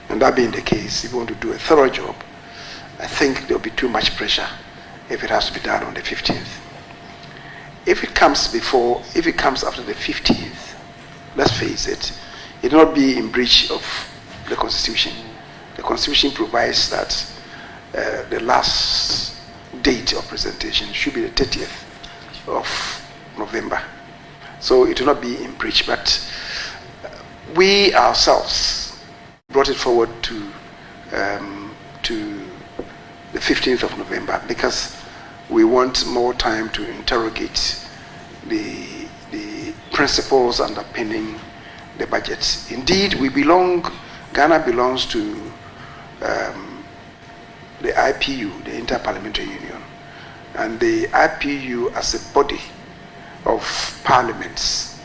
And that being the case, if you want to do a thorough job, I think there will be too much pressure if it has to be done on the 15th. If it comes after the 15th, let's face it, it will not be in breach of the Constitution. The Constitution provides that the last date of presentation should be the 30th of November. So it will not be in breach, but we ourselves brought it forward to the 15th of November because we want more time to interrogate the principles underpinning the budget. Indeed, Ghana belongs to the IPU, the Inter-Parliamentary Union, and the IPU as a body of parliaments,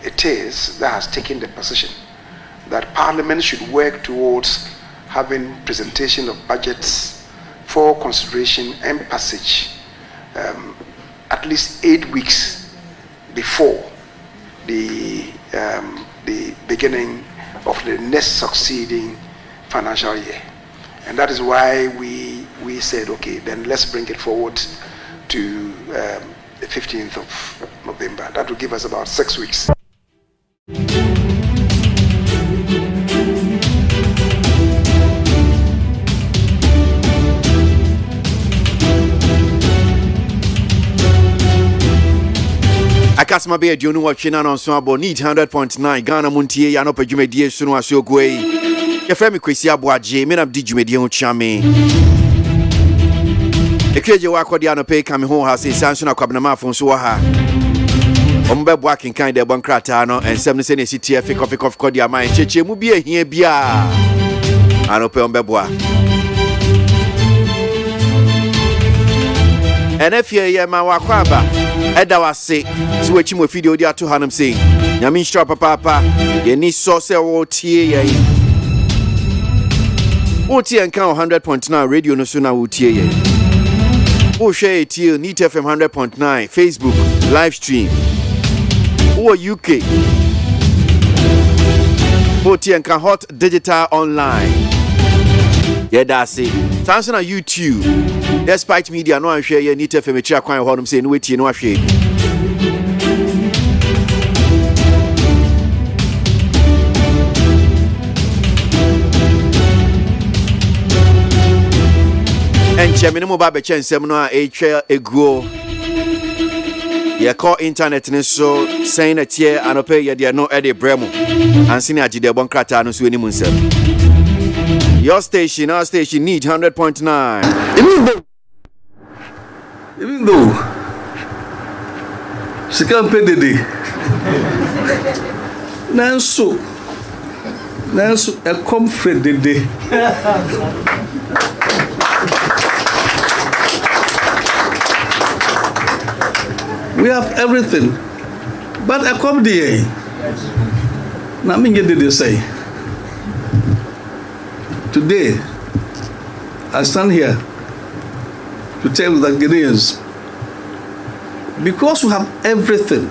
it is that has taken the position that Parliament should work towards having presentation of budgets for consideration and passage at least 8 weeks before the beginning of the next succeeding financial year. And that is why we said, okay, then let's bring it forward to the 15th of November. That will give us about 6 weeks. Akasma be adwunu watwe na no so abo need 100.9 Ghana MONTIE ya no padwumadie sunu aso ogoi ye frɛ me KWASI ABOAGYE me na di dwumadie ho chiame ekweje wa akɔde anope ka me ho ha se sanso na kwabena mafo so wa ha ombe bo akenkan de bon krata no ensem ne se ne sitie coffee kɔde aman cheche mu bi ehia bia anope ombe bo a enefie ye ma wakɔ aba eda wase so wachi mo video di ato hanam sei nyame nshira papa ye ni so se wo tie ye wo tie nkan 100.9 radio no so na wo tie ye wo hwe tie NEET FM 100.9 Facebook live stream wo UK wo tie nkan hot digital online ye da se sanso na YouTube despite media no anhwe ye NEET FM chira kwan honum say no wetie no ahwe enche me no ba be chensem no a eche eguo Ye call internet ne so saying that here and pay ye no Eddie Bremo and senior Jide Bonkrata no so any munsem. Your station, our station need 100.9. Even though she can't pay the day. Nanso a comfort the day. We have everything, but a come day. Nothing did they say. Today, I stand here to tell the Ghanaians, because we have everything,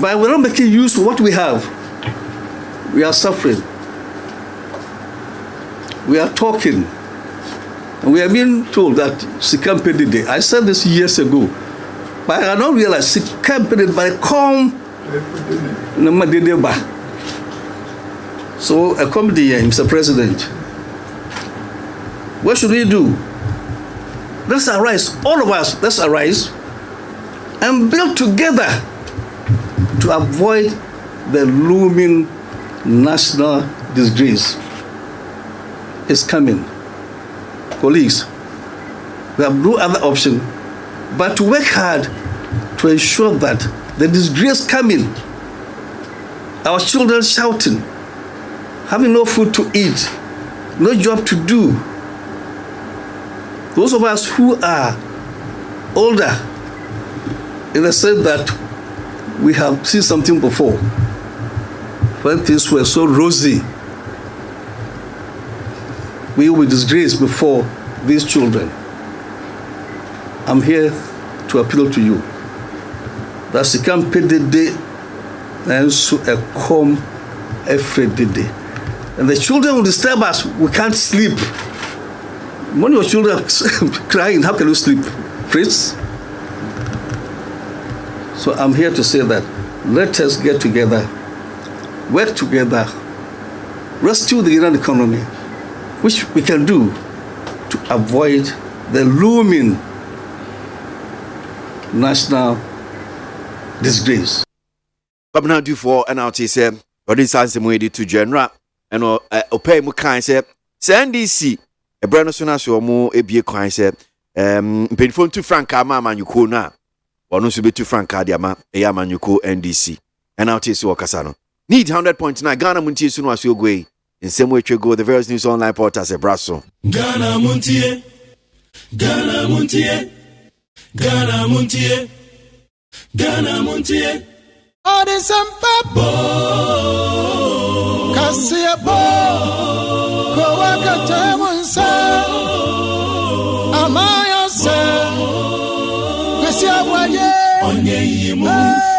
but we're not making use of what we have, we are suffering. We are talking, and we are being told that she can't pay the day. I said this years ago, but I don't realize she can't pay the day, but come, so I come here, Mr. President. What should we do? Let's arise, all of us, let's arise and build together to avoid the looming national disgrace. It's coming. Colleagues, we have no other option but to work hard to ensure that the disgrace coming, our children shouting, having no food to eat, no job to do. Those of us who are older, in the sense that we have seen something before, when things were so rosy, we will be disgraced before these children. I'm here to appeal to you that she can't pay the day and so a come every day. And the children will disturb us. We can't sleep. When your children are crying, how can you sleep? Fritz? So I'm here to say that let us get together, work together, rescue the Ghanaian economy, which we can do to avoid the looming national disgrace. Come do for an out say, but this answer ready to general and opay mu kind say, NDC, a brand of sonas or more a beer kind say, painful to Franca, Mamma, you cool now. Or no, be to Franca, Diama, a Yaman, you call NDC, and out is Casano. Need 100.9 Ghana Muntie soon as you go. In same way to go, the various news online portals a brasso. Ghana Muntie, Ghana Muntie, Ghana Muntie, Ghana Muntie. All the Sampa Cassia Bo Coacatemonsa Amaya Sa Cassia Waye Onye Yimu,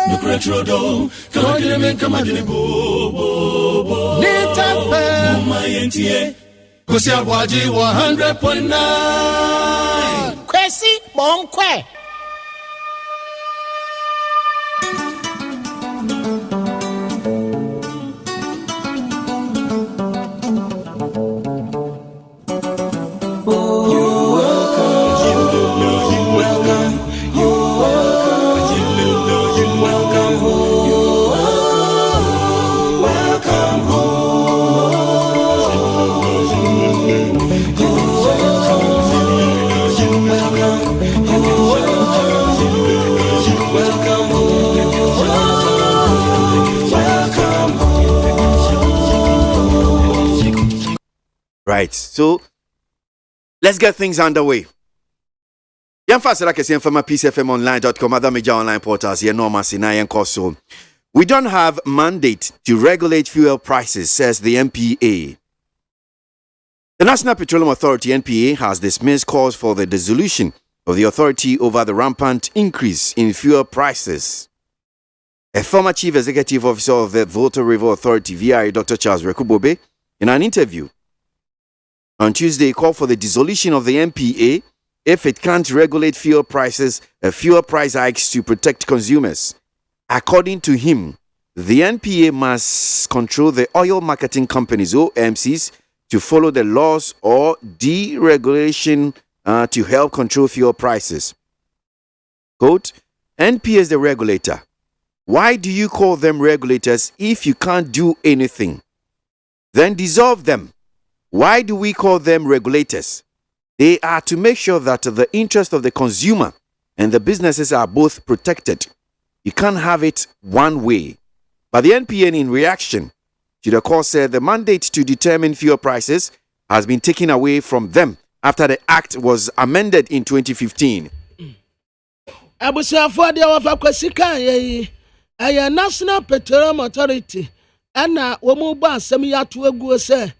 no Cretrodo, Kamadine Kamadine Bo Nita Fair, my NTA, Cassia Waji 100.9 Kwesi Bonque. Right, so let's get things underway. Yan fast like I say from peacefmonline.com, other major online portals here, normal Sinai and Koso. We don't have mandate to regulate fuel prices, says the NPA. The National Petroleum Authority, NPA, has dismissed calls for the dissolution of the authority over the rampant increase in fuel prices. A former chief executive officer of the Volta River Authority, VI, Dr. Charles Rekubobe, in an interview on Tuesday, called for the dissolution of the NPA if it can't regulate fuel prices, fuel price hikes to protect consumers. According to him, the NPA must control the oil marketing companies, OMCs, to follow the laws or deregulation to help control fuel prices. Quote, NPA is the regulator. Why do you call them regulators if you can't do anything? Then dissolve them. Why do we call them regulators? They are to make sure that the interest of the consumer and the businesses are both protected. You can't have it one way. But the NPN, in reaction to the call, said the mandate to determine fuel prices has been taken away from them after the act was amended in 2015. Abusuafo de wa fa kwasi kan yi aya National Petroleum Authority ana wo mu ba asem ya to aguo se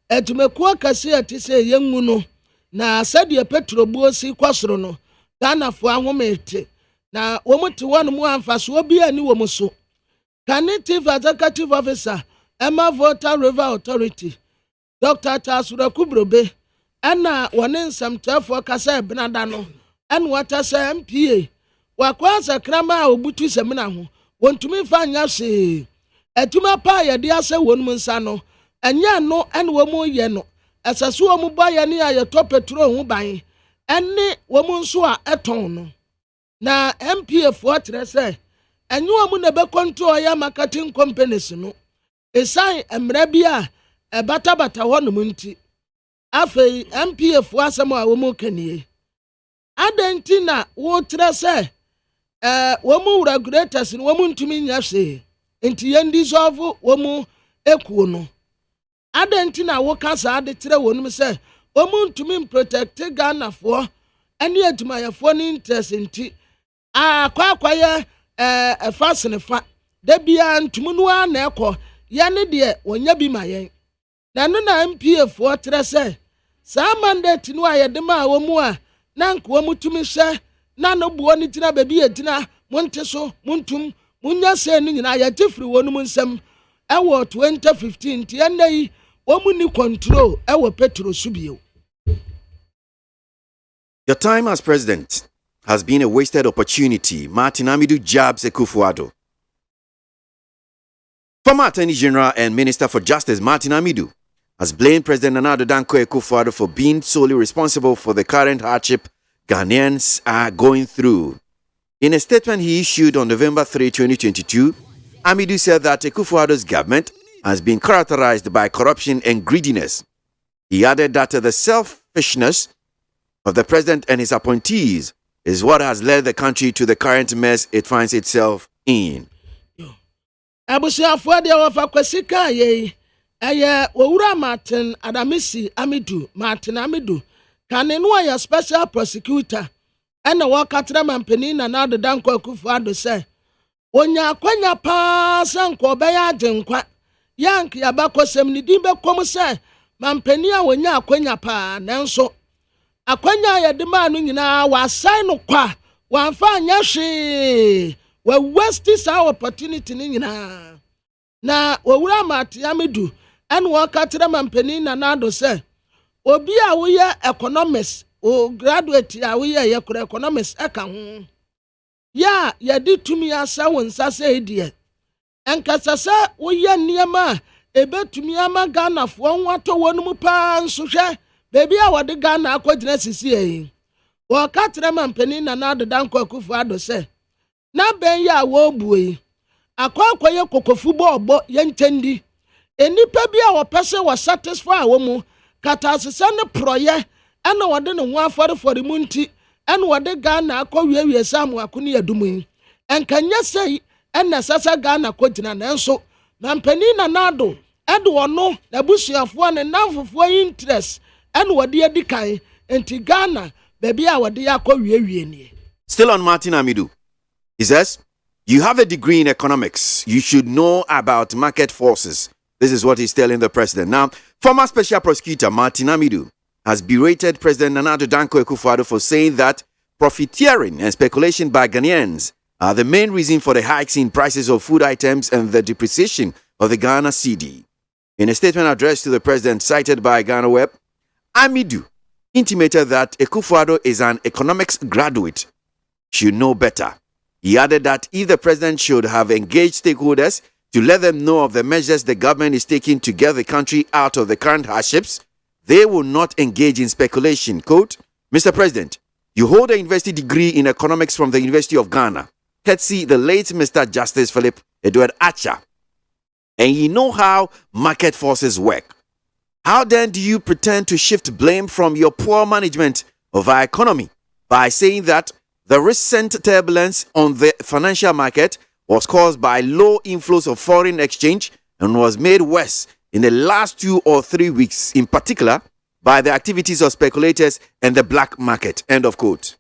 etumekuo kase atise yengu no na sade petrobuo si kwasoro no Ghana fo ahomete na wo mu te wonu mu amfaso bi ani wo mu so Chief Executive Officer Emma Volta River Authority Dr. Tasura Kubrobe ana wone nsamtafo kasa ebnada no en wata se MPA wakwasa krama obutu semina ho wontumi fa nya hwe etuma pa ye de ase wonum nsa no enya no en wo mu ye no esaso wo mu ba ye ne aye to petrol ho ban enne wo mu nso a eton no na MPA fo atre se enyu wo mu na be control ya marketing companies no esan emra bi a ebata wonum nti afei MPA fo asem a wo mu kanie adentina wo tre se womu regulators no womu ntumi nya hwe enti ye dissolve womu ekuo no adenti na wo kasa ade tere wonum se womu ntumi protect Ghana fo ene adumayefo ni interest enti akwaye fasene fa da bia ntumi no ana ekọ ye ne de wonya bi mayen na no na MPA fo tere se sa mandate no ayede ma womu a na nko womu tumi hwe na no buo ni tina bebi etina monte so montum munya se ni nyina ya tifri wonum nsem ewo 2015 ti enai womu ni control ewo petro subio. Your time as president has been a wasted opportunity. Martin Amidu jabs Akufo-Addo. Former Attorney General and Minister for Justice Martin Amidu has blamed President Nana Addo Dankwa Akufo-Addo for being solely responsible for the current hardship Ghanaians are going through. In a statement he issued on November 3, 2022, Amidu said that Akufo-Addo's government has been characterized by corruption and greediness. He added that the selfishness of the president and his appointees is what has led the country to the current mess it finds itself in. Abusuafo de wa fa kwasika ye eye owura Martin Adamisi Amidu Martin Amidu kanenu ya special prosecutor ena wakatra mampeni na Nana Addo Dankwa Akufo-Addo se onya kwanya pa sanko be ya denkwa yank ya bakosem ni din be kom se mampeni a wonya akwanya pa nanso akwanya ya de ma no nyina wa sign no kwa wa fa anya hwe wa waste sa opportunity ni nyina na owura Martin Amidu ena wakatra mampeni na Nana Addo se obi a wo ye economics o graduate a wo ye economics aka ho ya di tumi asa won sase edie enkasa sa wo ye niema ebetumi ama Ghana fo nwato wonum pa nso hwe bebi a wode Ghana akwagina sisi eyi wo ka tere mampani na Nana Addo Dankwa Akufo-Addo se na ben ya wo buyi akwakoye kokofu bo ye ntendi enipa bi a wo pese wo satisfy wo mu kata asese ne proye ena wode ne ho afore mu nti ena wode Ghana akɔwiawie samu akoni adumu enkanya sei ena sasa Ghana kɔgyina nanso mampani na Nana Addo ede wono na busuafo ne namfofo interest ena wode adikan enti Ghana bebi a wode akɔwiawie nie. Still on Martin Amidu, he says, you have a degree in economics. You should know about market forces. This is what he's telling the president. Now, former special prosecutor Martin Amidu has berated President Nana Addo Dankwa Akufo-Addo for saying that profiteering and speculation by Ghanaians are the main reason for the hikes in prices of food items and the depreciation of the Ghana cedi. In a statement addressed to the president cited by Ghana Web, Amidu intimated that Akufo-Addo is an economics graduate, should know better. He added that if the president should have engaged stakeholders to let them know of the measures the government is taking to get the country out of the current hardships, they will not engage in speculation. Quote, Mr. President, you hold a university degree in economics from the University of Ghana. courtesy the late Mr. Justice Philip Edward Archer. And you know how market forces work. How then do you pretend to shift blame from your poor management of our economy by saying that the recent turbulence on the financial market was caused by low inflows of foreign exchange and was made worse in the last 2 or 3 weeks, in particular by the activities of speculators and the black market? End of quote.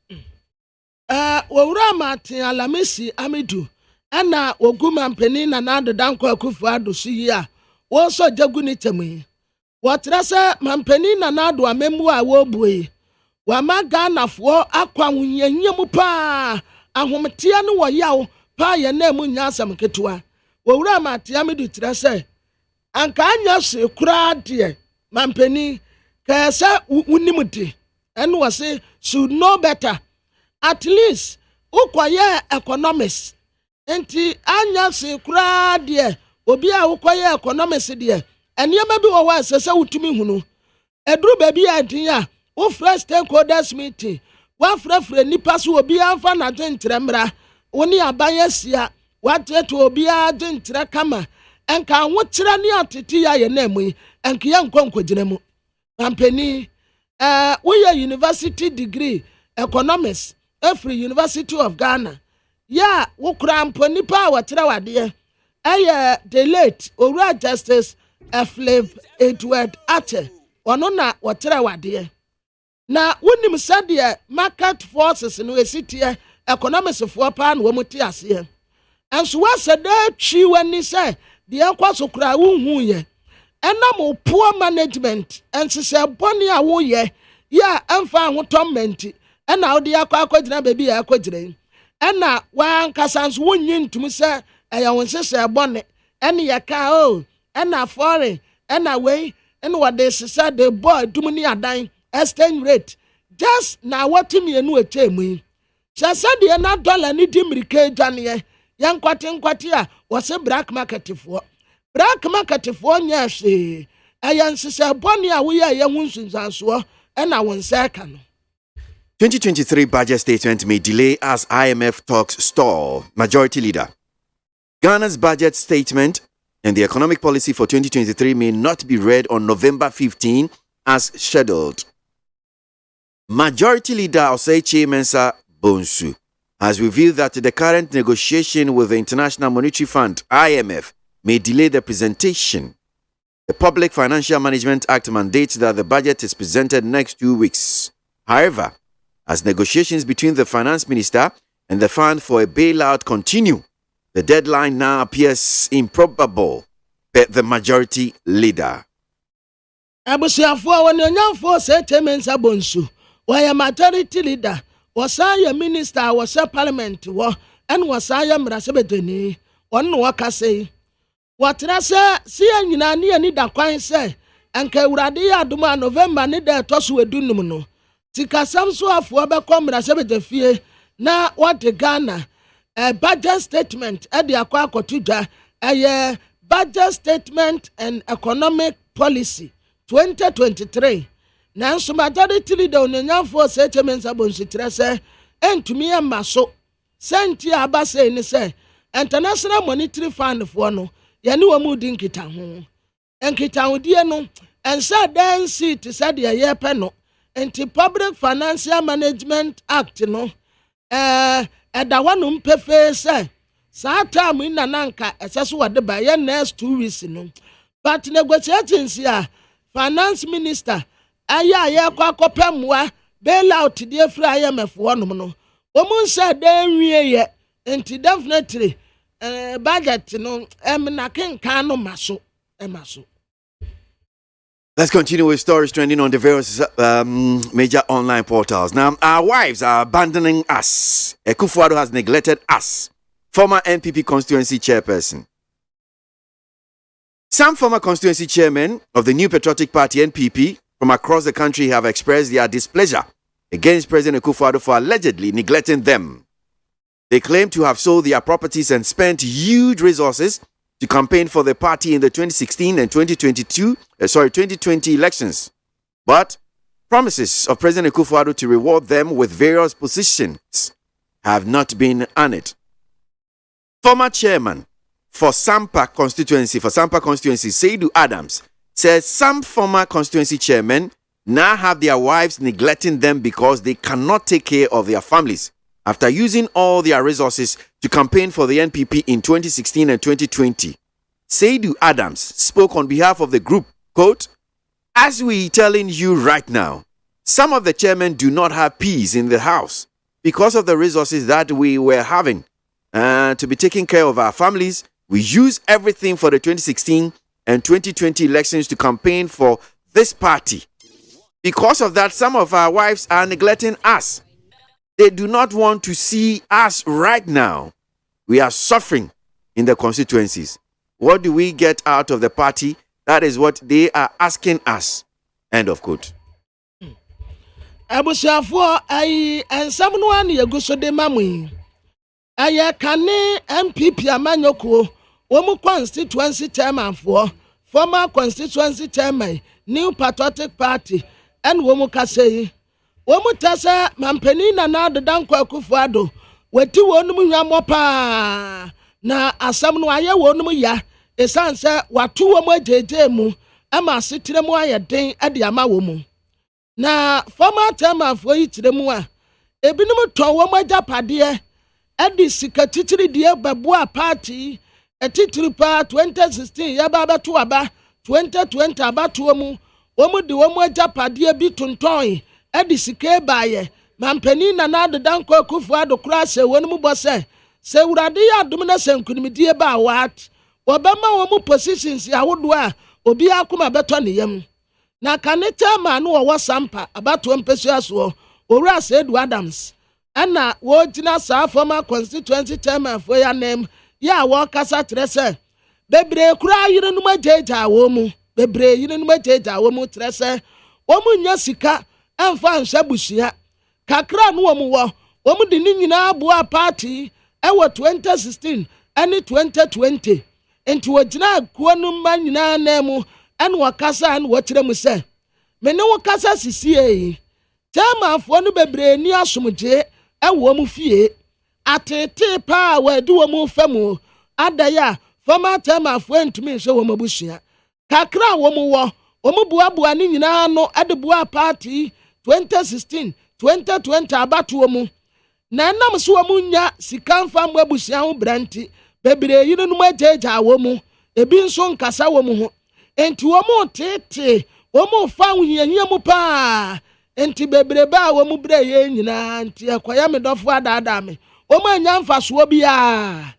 Wawura Martin Alamisi Amidu ana woguma mpeni na nado danko akufu ado siya woso jaguni temi watrasa mampeni na nado amemu a wobuye wama Ghana fo akwa wunyanyem pa ahomtia no woyaw pa ye na mu nyasam ketua wawura Martin Amidu trase anka anya se kura de mampeni kasa unimudi and was should know better. At least ukwaye economics enti anya se kura de obi a ukwaye economics de eniyema bi wo wa sese utumi hunu eduru baby adin a wo fresh stakeholders meeting wa frefre nipa so obi anfa na dentremra woni abanye sia wa teto obi a dentre kama enka wo kira ni atete ya ye na mu enka ya nkonkogina mu campaign we university degree economics every University of Ghana. Yeah, wo krampo nipa watira wade. The late Owura Justice Philip Edward Archer. Ono na watira wade. Na wonim sade market forces no esitie economics for pa na womuti ase. Enso wasade twi wani say de akwaso kra wonhu ye. Enam poor management ensese boni a wo ye. Ya emfa ahotommenti ena odi akwa baby akwa ena wan kasanso wonyi ntum se eya wonsese bone ena yaka o ena foreign ena we ena wade sesa the boy dumuni adan exchange rate just na watimi enu etemu sesa de na dollar ni dimirike dwane yankwate a wose black market fo nya hwe eya nsese bone a wo ye hunsunsanso ena wonse ka no. 2023 budget statement may delay as IMF talks stall. Majority Leader. Ghana's budget statement and the economic policy for 2023 may not be read on November 15 as scheduled. Majority Leader Osei Mensa Bonsu has revealed that the current negotiation with the International Monetary Fund, IMF, may delay the presentation. The Public Financial Management Act mandates that the budget is presented next 2 weeks. However, as negotiations between the finance minister and the fund for a bailout continue, the deadline now appears improbable, but the majority leader. Abusiafo wonyanyafo se Mensa Bonsu, waya majority leader, wasaya minister, wasa parliament wo, and wasaya mrasebeteni, one waka say. Watrasa siya nyina ni da kwan say, anke urade ya aduma November ni da tosu edunum no. Tika samso afo abekọ mrasebete fie na what Ghana budget statement e de akwa akotudwa budget statement and economic policy 2023 na nso majority leader onyanfo se Mensa Bonsu trese entumi emaso senti abase ni se International Monetary Fund fo no ye ne wo di nkita ho die no ensa dan seat se de ye pe no enti Public Financial Management Act no eda wanum pefe se sa time na nanka eseso wade ba ye next 2 weeks no but negotiations ya finance minister aya kwa kopemwa bailout die fra IMF wonum no omun se den wiye enti definitely budget no na kenkan no maso emaso. Let's continue with stories trending on the various major online portals. Now, our wives are abandoning us. Akufo-Addo has neglected us. Former NPP constituency chairperson. Some former constituency chairmen of the New Patriotic Party NPP from across the country have expressed their displeasure against President Akufo-Addo for allegedly neglecting them. They claim to have sold their properties and spent huge resources to campaign for the party in the 2016 and 2020 elections. But promises of President Akufo-Addo to reward them with various positions have not been honored. Former chairman for Sampa constituency, Seidu Adams, says some former constituency chairmen now have their wives neglecting them because they cannot take care of their families after using all their resources to campaign for the NPP in 2016 and 2020. Seidu Adams spoke on behalf of the group, quote, "As we telling you right now, some of the chairmen do not have peace in the house because of the resources that we were having to be taking care of our families. We use everything for the 2016 and 2020 elections to campaign for this party. Because of that, some of our wives are neglecting us. They do not want to see us right now. We are suffering in the constituencies. What do we get out of the party? That is what they are asking us." End of quote. Abusiafo ayi ensam no an yeguso de mamu. Aye kane MPP amanyoko womu constituency chairman for former constituency chairman New Patriotic Party and womu kasei. Womu tasa mampeni na Dankwa Akufo-Addo weti wonu mu hwamo pa na asam no aye wonu ya esanse watu womu ajeje mu ama setire mu aye den ade ama womu. Na former chairman for yitiremu a ebinum to wo majapade edi sika titiri die babua party etitiri pa 2016 yaba abeto aba 2020 abato mu womu di wo majapade bi tonton edi sika baaye mampani na Dankwa Akufo-Addo kura se wonum bose se urade ya dum na sankunimdie ba wat obema womu positions yawodo a obi akoma beto ne yam. Na kanete man no wo Sampa abato mpesu aso owura Seidu Adams ana wo gina sa former constituency chairman for ya name ya wo kasa trese bebre kura yire no majeja wo mu bebre yire no majeja wo mu trese wo mu nya sika amfa anhwa busia kakra no wo mu de ni nyina aboa party ewo 2016 and 2020 enti wo gina kuo no ma nyina na mu and wakasa and watchre mu se me ne wakasa sisie chairman fo no bebre ni asomje ewo mu fie atete pa wadu wo mu famu adaya former chairman fo ntumi so wo mabusua kakra wo mu buabua ni nyina no adebua party 2016 2020 abatu mu na nam so wo mu nya sika mfa mu abusua ho branti bebre yino no majeja wo mu ebi nso nkasa wo mu ho enti womu tete womu fa wunyanya mu pa enti bebreba womu breye nyina enti akwaya medofo adada me womu anya mfaso bia.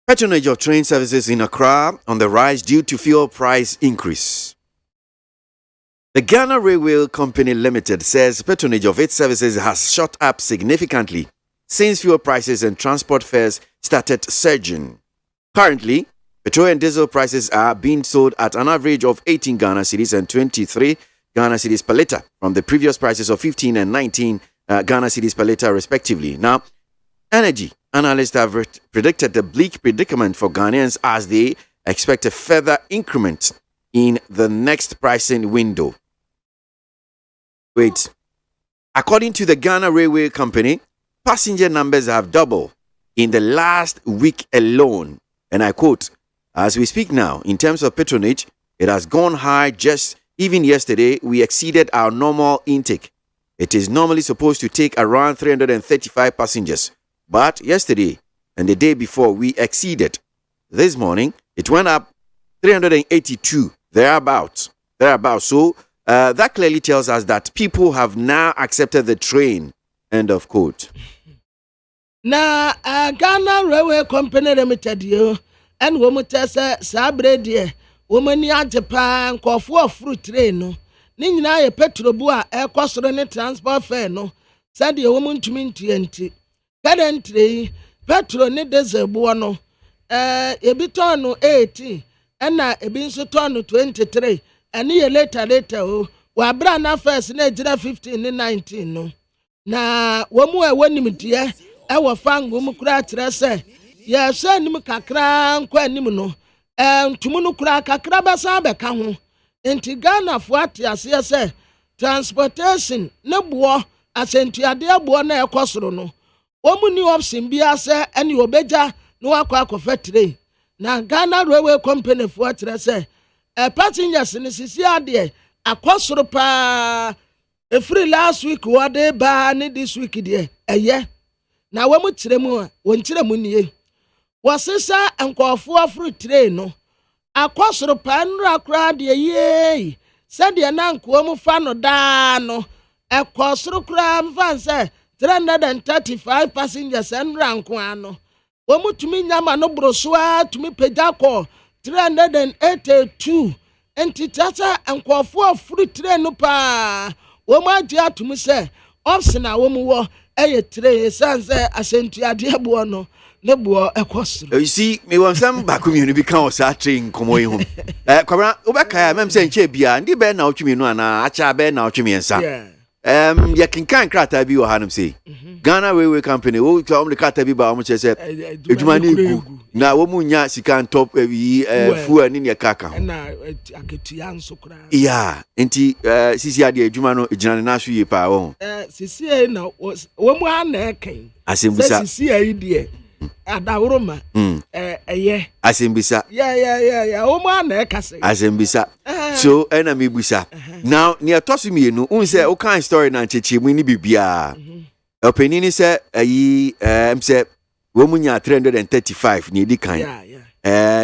Patronage of train services in Accra on the rise due to fuel price increase. The Ghana Railway Company Limited says patronage of its services has shot up significantly since fuel prices and transport fares started surging. Currently, petrol and diesel prices are being sold at an average of 18 Ghana cedis and 23 Ghana cedis per litre from the previous prices of 15 and 19 Ghana cedis per litre respectively. Now, energy analysts have predicted the bleak predicament for Ghanaians as they expect a further increment in the next pricing window. According to the Ghana Railway Company, passenger numbers have doubled in the last week alone. And I quote, "As we speak now, in terms of patronage, it has gone high. Just even yesterday, we exceeded our normal intake. It is normally supposed to take around 335 passengers. But yesterday and the day before, we exceeded. This morning, it went up 382, thereabouts. So that clearly tells us that people have now accepted the train." End of quote. Na Ghana Railway Company Limited yo and woman tessa sabre dear woman ya Japan nkofo fruit train no ni nyina ye petrol bu a ekosoro ne transport fare no said the woman to me nti currently petrol ne diesel bu no ebi ton no 18 na ebi nso ton no 23 and ye later o wa bra na first na gira 15 ne 19 no na womu e wonim die ewo fango mu kura kire se ye hwe nim kakra nkwa anim no ntumu no kura kakra besa beka ho enti Ghana fo atiase se transportation ne boɔ asentuade boɔ na ekosoro no Omu ni option bia se ene obeja no akwa akofɛ train na Ghana Railway Company for atre se passengers ni sisi ade akosoro pa free last week wade ba ni this week de eye na wamu tiremu a wontiremu nie wasesa enkofo afru train no akosoro pa nra kra de ye se de na nko mu fa no da no ekosoro kra mfa se 335 passengers nra nko ano wamu tumi nyama no brosoa tumi pejako 382 entitata enkofo afru train no pa womu agye atumi se option a womu wo eye train sanse asentuade ebo no ne bo ekosoro. You see, me want some back community become a train komo yi ho. Kwabra obeka mem se nche bia ndi be na otwumi no ana acha be na otwumi ensa. Ya kinkan krata bi wo hanum sei. Ghana Railway Company wo twa the krata bi ba wo che se edwuma ni gu na wo mu nya sika top fu ani ne kaka. Na aketia nso kra. Yeah, enti sisi ade edwuma no ejina na so yi pa wo. Sisi na wo mu ana eken. Asembisa. Sisi ayi de adawroma eye asembisa yeah o ma na ekase asembisa so ena mebusa now near tosu mienu unse o kan story na cheche mu ni bibia openini se ayi say wo munya 335 ni di kan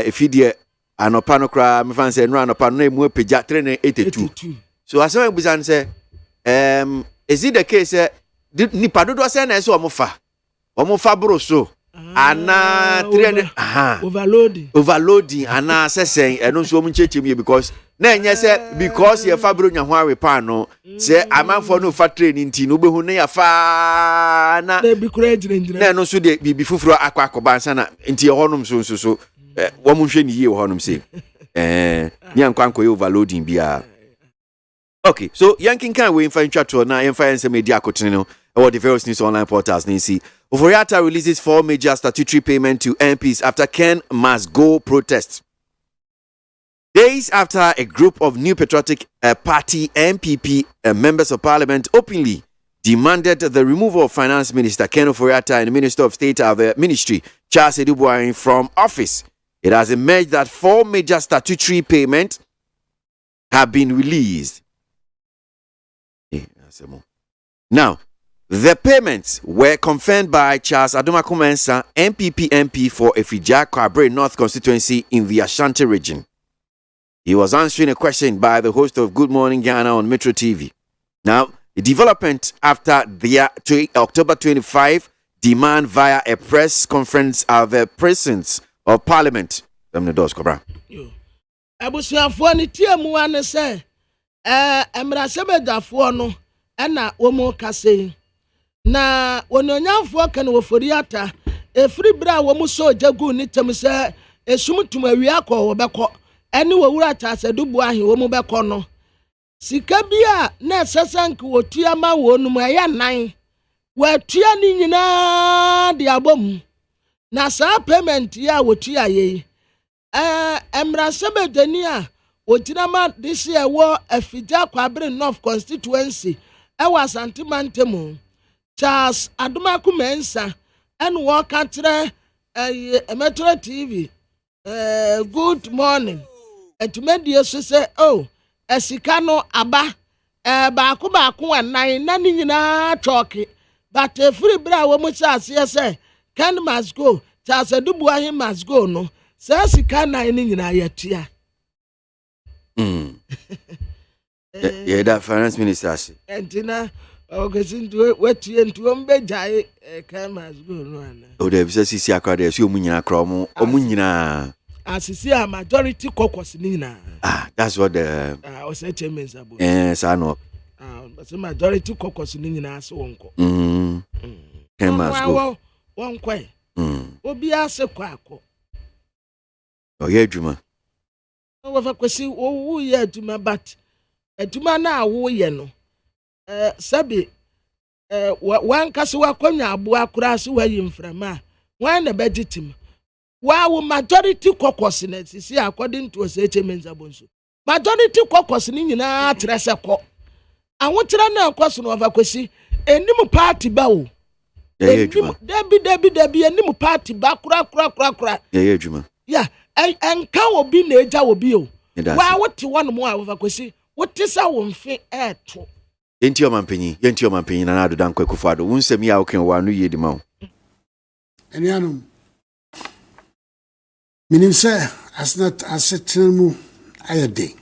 if you anopa no kra me fan say no anopa no na mu apagya 382 so asem busa say is it the case nipa dodo say na so omofa bro so ana 300 overloading ana sesen eno so mu chechim ye because na enye se because ye fabro nya ho awepa no se amanfo no fa training nti no behu ne ya fa na bi kura jirenjire na no so de bibi fufuro akwa akobansa na nti ye honum so wo mu hwe ni ye honum se ni ankwanko ye overloading bia. Okay, so yankin kan we infa ntwato na infa ense media akotene no or the various news online portals Nancy. Oforiatta releases 4 major statutory payments to MPs after Ken must go protest. Days after a group of New Patriotic Party MPP members of Parliament openly demanded the removal of Finance Minister Ken Oforiatta and Minister of State of the Ministry Charles Edubuarin from office, it has emerged that 4 major statutory payments have been released. Now, the payments were confirmed by Charles Adumaku-Mensah, MPP MP for Efija Kwabre North constituency in the Ashanti region. He was answering a question by the host of Good Morning Ghana on Metro TV. Now, the development after the October 25 demand via a press conference of the presence of Parliament. Abusuafo ni tie mu ane se emrasebedafo no na womo kase na wononyafo kan Oforiatta efri bra womo so jagu ni tem se esumtum awia ko wo beko ene wowura Charles Edubuahin womo beko no sika bia na sesank wotua ma wonum aya nan watua ni nyina de abom na sa payment ya wotua ye emrasebedani a Ojinama this year war Efija Kwabre North constituency was Antimantemu Charles Adumaku-Mensah and walk at Metro TV good morning and to make the say oh esikano aba baako and nine nani na choke but a free bra wo mu say Ken must go Charles Edubuahin must go no say esikana ni nyina yatia. Yeah, that finance minister. Entina, ogesin to wet into Ombeja, Ken must go no. Oh, there is a CC accord, so Munya Cromo, or Munya. As you see, a majority caucus Nina. That's what the was a chairman's about. Yes, I know. But the majority caucus Nina so uncle. Ken must go. One quay. Obia se quaco. Oh, yeah, Juma. Over kwesi wo ye aduma but aduma na wo ye no sabi wan kase wakwanya aboa kura so wayi mframa wan na begitim wa wo majority caucus na sisi according to Mensa bonso majority caucus ni nyina atrese ko awokyera na caucus no over kwesi enim party ba wo Debi enimu party ba kura. Yeah, Juma. Yeah, and can obi na eja obi o. Wa what one more over kwesi. What is our fit air to? Yenti o mampenyi na ado dan kwaku ado. Wunsem ya oken wa no yedi ma. Enianum. Minim say as not asetin mu ayede.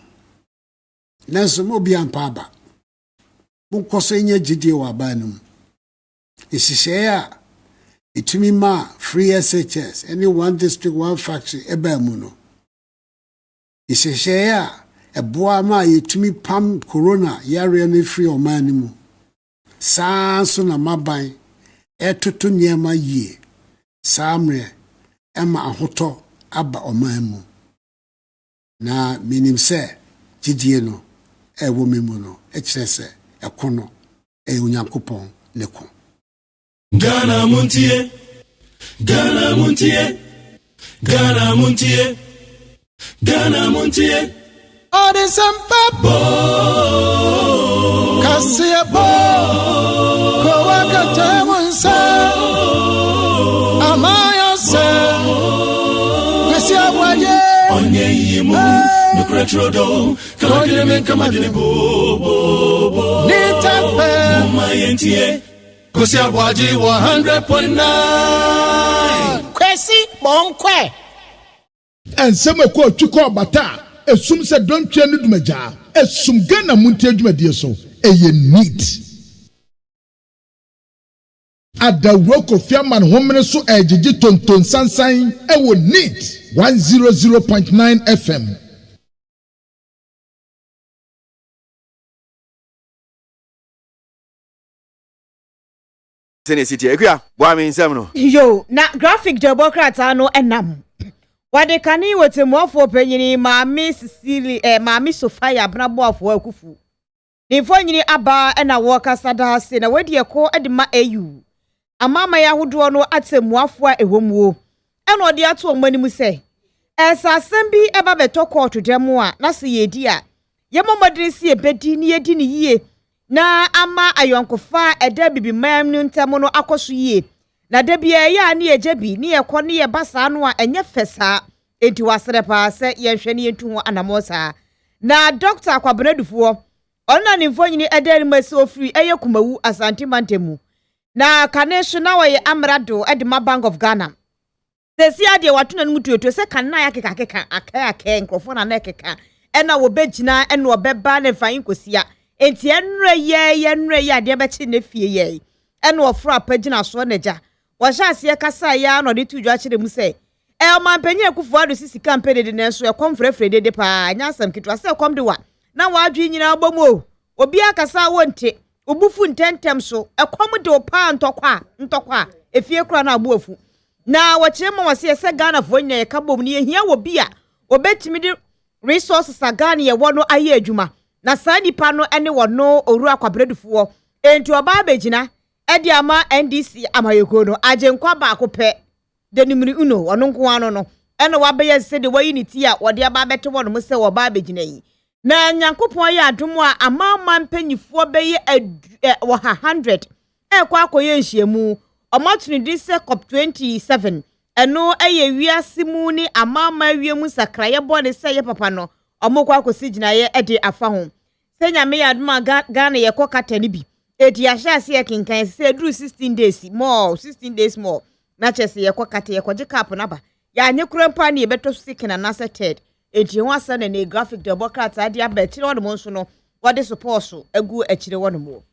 Nanso mo bi ampa aba. Mo kwose nya gidie wa ba num. Isishe itumi ma free SHS any one district one factory eba mu no. Isishe eboa ma yitumi pam corona yare no free o man mu. Sanso na maban etoto niema yie. Samre ema ahoto aba o man mu. Na minim se gidie no ewo memu no ekire se ekono onyankopon ne ko. Ghana Montie, Ghana Montie, Ghana Montie, Ghana Montie. Oh, this bo Kasia bo Kowaka Temunsa Amaya se Kasia Waye Onye yimu Nukretrodo Kamadine bo Nita fe Mayentie Kosi ABOAGYE 100.9 Kwesi Monkwe Ensem ko twiko bata esum se dontwe no dumaja esum Ghana Montie adwumadie so eye neat adawro kofiaman homene so ejiji tonton sansan ewo neat 100.9 FM. City Equia, Wami Semno. Yo, na graphic Democrats no enam. Wade kani wote mwafo penyini Mami Sicily Mami Sofia Brabo afo akufu. Nifo nyini aba ena woka sada se na wedi eko edima AU. Amama ya hodo no ate mwafo ewomuo. Eno odi ato omanimu se. Esa asembi eba beto court demo a na se yedi a. Yemomodre si ebedi ni yedi ni yie. Na ama ayonkofa eda bibi mam nu ntemo no akoso yie. Na debia ya ni ejebi ni ekọ ni ebasa no a enye fesa enti wasrepa se yenhwe ni entu anamosa na doctor akwabenedufuo ona ni mfonyini ederi masi ofri eye kumawu Asante Mantemu na kanesho na waye amrado edema Bank of Ghana sesi ade watuna no mutueto se kanna ya keka aka nkrofo na nekeka ena wo begina ena obeba ne fan kosia enti enre ye ade be chi ne fie ye ena ofro apagina so neja washase kasa ya no de tuju akire mu se mampanyi akufo ado sisi campaign de nenso e komfrefre de pa nyasam kitwa se kom de wa na wadwe nyina bomo obi akasa wonte obufu ntentem so e kom de opa ntokwa efie kura na abuafu na wakire ma wase se Ghana fo nya ye kabom ne ehia wo bia obetimi de resources agane ye wono aye adwuma na saa nipa no ene wono oru akwabredufuo enti oba abegina edi ama NDC amayeko no agenkwa ba akopɛ de numeri uno ono nko ano no ena wabeye se de wayiniti a wode aba bete wono mo se wo ba begina yi na nyankopon ya adom a amama mpanyifo beye wo 100 ekwa akoye nhyiamu omatuni di se COP 27 eno eye wiase mu ni amama wiemu sakraye bone se ye papa no omokwa akosigina ye ede afa ho se nyame ya adom a Ghana ye kokata ni bi eti ashase ye kinkan se duru 16 days more na chese ye kokata ye kwaje cap na ba ya anye kurempa na ye beto sikina na seted eti ho asa na graphic Democrats ade abetire won mo nso no wode support so agu akire won mo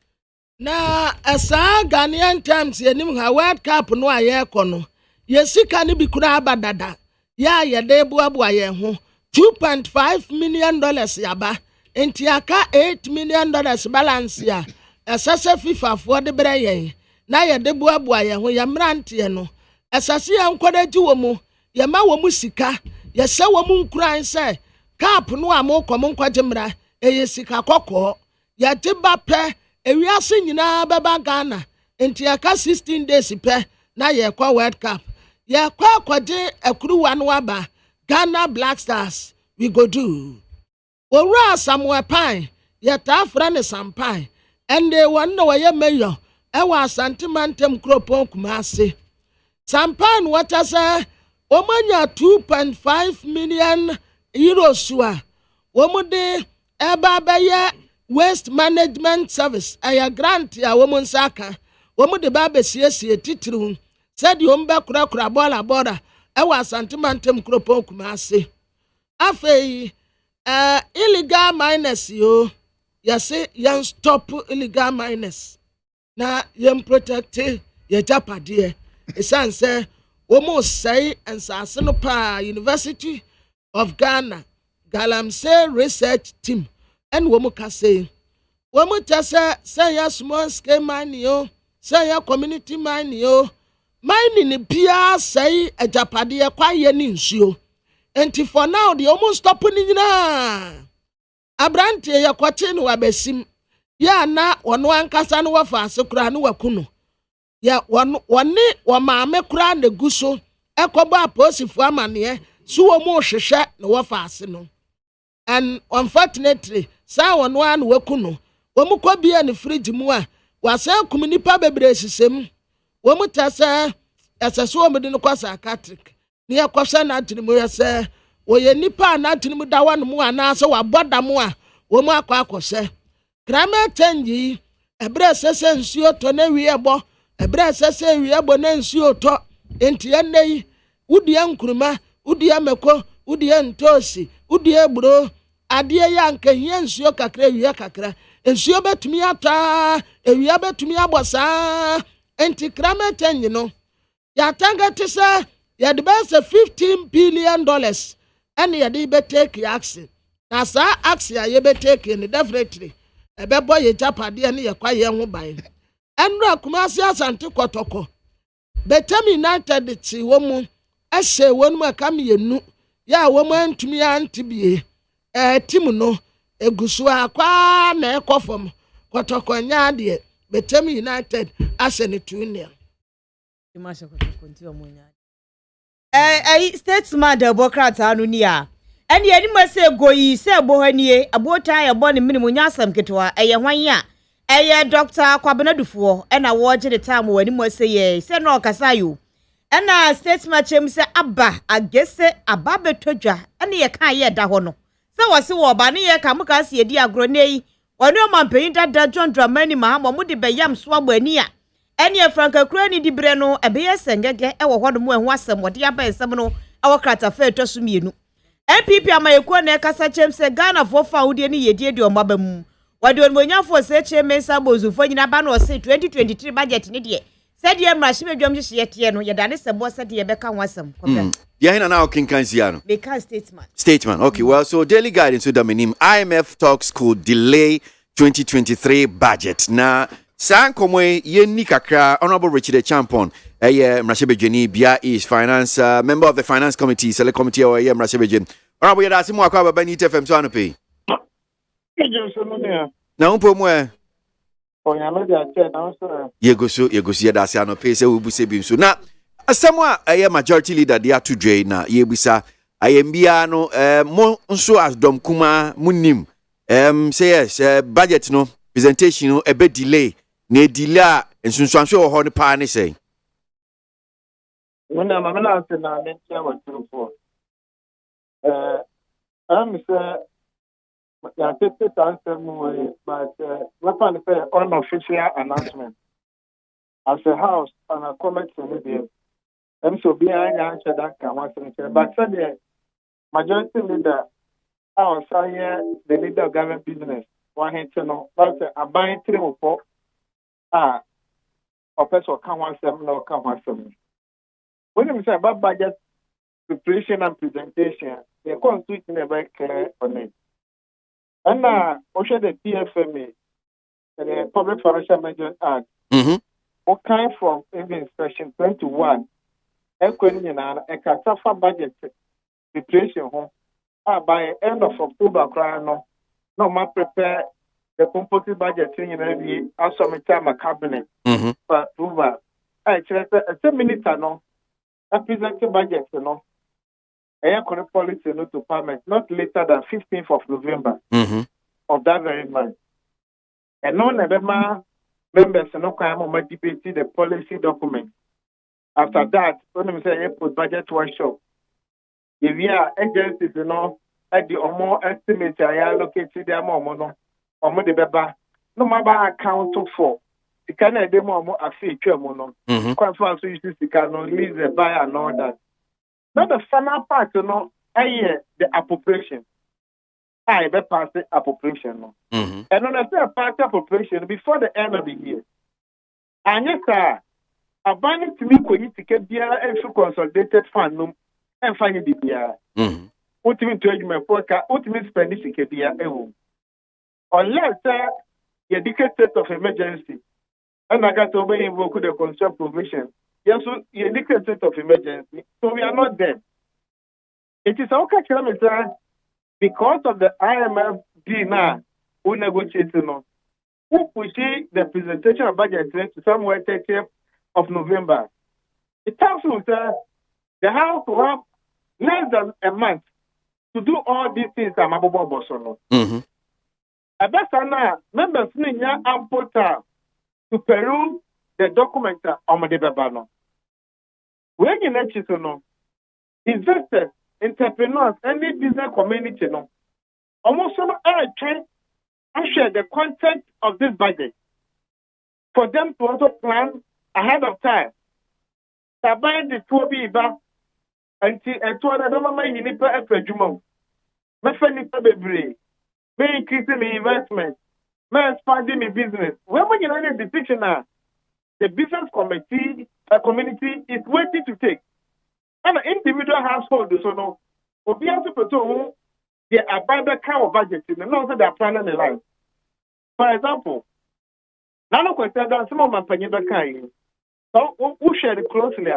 na asa Ghanaian Times yenim ha World Cup no aye kono ye sika ne bi kura abadada ya ye de boaboa ye ho $2.5 million yaba enti aka $8 million balance ya asase FIFA for de breye na ye de boaboa ye ho ye mrante no asase ya nkwadaji wo mu ye ma wo mu sika ye se wo mu nkuran se cap no amokom nkwaje mra eye sika kokko ye te ba pe ewiase nyina beba Ghana enti aka 16 days pe na ye kwa World Cup ye kwa kwaje akuruwa no aba Ghana Black Stars we go do owura Samuel Pine ye ta fra ne Sampai and they want no way mayor ɛwɔ asante mantam kuropɔn Kumasi sampan wata sɛ wɔmanya 2.5 million euros a wɔmde ɛba bɛyɛ waste management service ɛyɛ grant a wɔn nsa aka wɔmde ba bɛsiesie titiriw sɛdeɛ wɔn bɛkorakora bɔɔla ɛwɔ asante mantam kuropɔn Kumasi afei illegal miners yo yɛse yɛn stop illegal miners na yɛn protect yɛ japadeɛ ɛsiane sɛ wɔn sɛe nsase no paa University of Ghana Galamsey research team ɛna wɔn kase wɔn kyɛ sɛ yɛ small scale mining yo sɛ yɛ community mining yo mining ni bia sɛe japadeɛ kwayɛ ne nsuo enti for now the almost stop ni nyinaa abrante yakwache no wabesim ya na wono ankasa no wafa asekura no wakuno ya wone wo maame kura na guso ekobo aposifo amane so wo mo hwehwe na wafa ase no and unfortunately sa wono an wakuno wo mu kwa bia ne fridge mu a wasa kum nipa bebre sisem wo mu tasa asaso wo mede no kwa psychiatric ni yakwasa na atini mu yase wo ye nipa na atini mu dawa no mu ana se waboda mu a wo mu akwa krama tangi ebre sese nsuo to na wiebo ebre sese wiebo na nsuo to enti enei wudi ankuruma wudi ameko wudi ntosi wudi egburo ade ya nka hia nsuo kakra wiya kakra nsuo betumi ata ewia betumi abosa enti krama tangi no ya tanga tisa ya the best $15 billion and ya di be take action na sa action ya be take in definitely ebe boy ye japade ne ye kwaye ho ban enra Kumasi asante kotoko betem United ti wo mu ehye wonu akam yenu ya wo mu antumi antibie tim no egusu akwa na ekofom kotoko nya de betem United ashe ne tunia imasha kotoko nti omunya statesman Democrat anu ni a ene ye ni mase goyi se bohanie abota ye bɔ ne minimu nyasam ketwa eye hwan a eye Dr. Kwabenadufo ena wo gye de time wani mase ye se no kasayo ena statesman chem se aba agese aba betodwa ene ye kan ye da ho no se wo se wo ba ne ye ka muka se edi agro nei woni o mampanyin dada John Dramani Mahama mu de beyam so agbani a ene Franka Kurani di bre no ebe ye sengege e wo hodo mu ehu asem wode aba ensem no awo krata fa etoso mienu MPP amayeko na kasa chem se Ghana for fa wode ne yedie de omaba mu wade onmonyafo se cheme sabozu fo nyina ba no se 2023 budget ne de se de mrahye bedwam hye tie no yedane se bo se de ye beka ho asem kopɛ ya hina na okinkansia no because statement okay well so daily guidance with the minim IMF talks could delay 2023 budget na Sankomwe Yeni Kakra, Honorable Richard Champon, Mrashebejeni, Bia is finance member of the finance committee, select committee or Mrashebejen. Honorable Yadasimu Akaba Benita FM Sanape. Now, Pomwe. Yegosu Yadasiano Pace, Ubusebim. Now, as someone a majority leader, they are to drain na Yebisa, I am Biano, Monso as Dom Kuma Munim. Say yes, budget no presentation no a bit delay. Ne dila ensunsuanso wo ho ne pa ne sei wona mama na ase na me tia wa trufo am say ya tete answer mu but what can say unofficial announcement as a house and a comment to me am so be anya answer that can want to but say the majority leader our say the leader of government business one hit no but aban three or four or person can one seven or can one seven. When you say about budget preparation and presentation, the constitution is very clear on it. And also the PFMA, the Public Financial Management Act, what kind from even section 21, equity and a catastrophe budget preparation home by end of October, no more prepare. The composite budget in every also time a cabinet for approval. I said a 10 minutes no. I present the budget no. I correct policy no to parliament not later than 15th of November of that very month. And no November members no kwai mo debate the policy document. After that, when we say post budget workshop, if we are agencies, at the more estimate I allocated them or the beba, no matter account for. The kind of demo more a feature mono. Quite fast, so you see, can release the buy and all that. Now the final part, the appropriation. I pass the appropriation. And on a third part appropriation before the end of the year. And yes, sir. Abandon to me to get the consolidated fund and find the beer. Ultimate judgment for ultimate spending to get unless you declare state of emergency. And I got to obey invoke the consumer provision. Yes, you declare state of emergency. So we are not dead. It is okay, kilometer because of the IMF deal now, who negotiate no. Who push the presentation of budget to somewhere 30th of November. It tells you that the House will have less than a month to do all these things. I'm about Bosono. I bet now members need ample time to peruse the document on the Babano. When you let you know, investors, entrepreneurs, any business community, almost some are trying to share the content of this budget for them to also plan ahead of time. Tabai the 2B back until a 200 million per jumbo. Mefanipa bebre. May increasing the investment. May expanding the business. When we get the picture now, the business committee, community is waiting to take. And an individual household, so no, will be able to put on the abandoned kind of budget and also their planning in life. For example, none of consider some of my penny kind. So, who share it closely?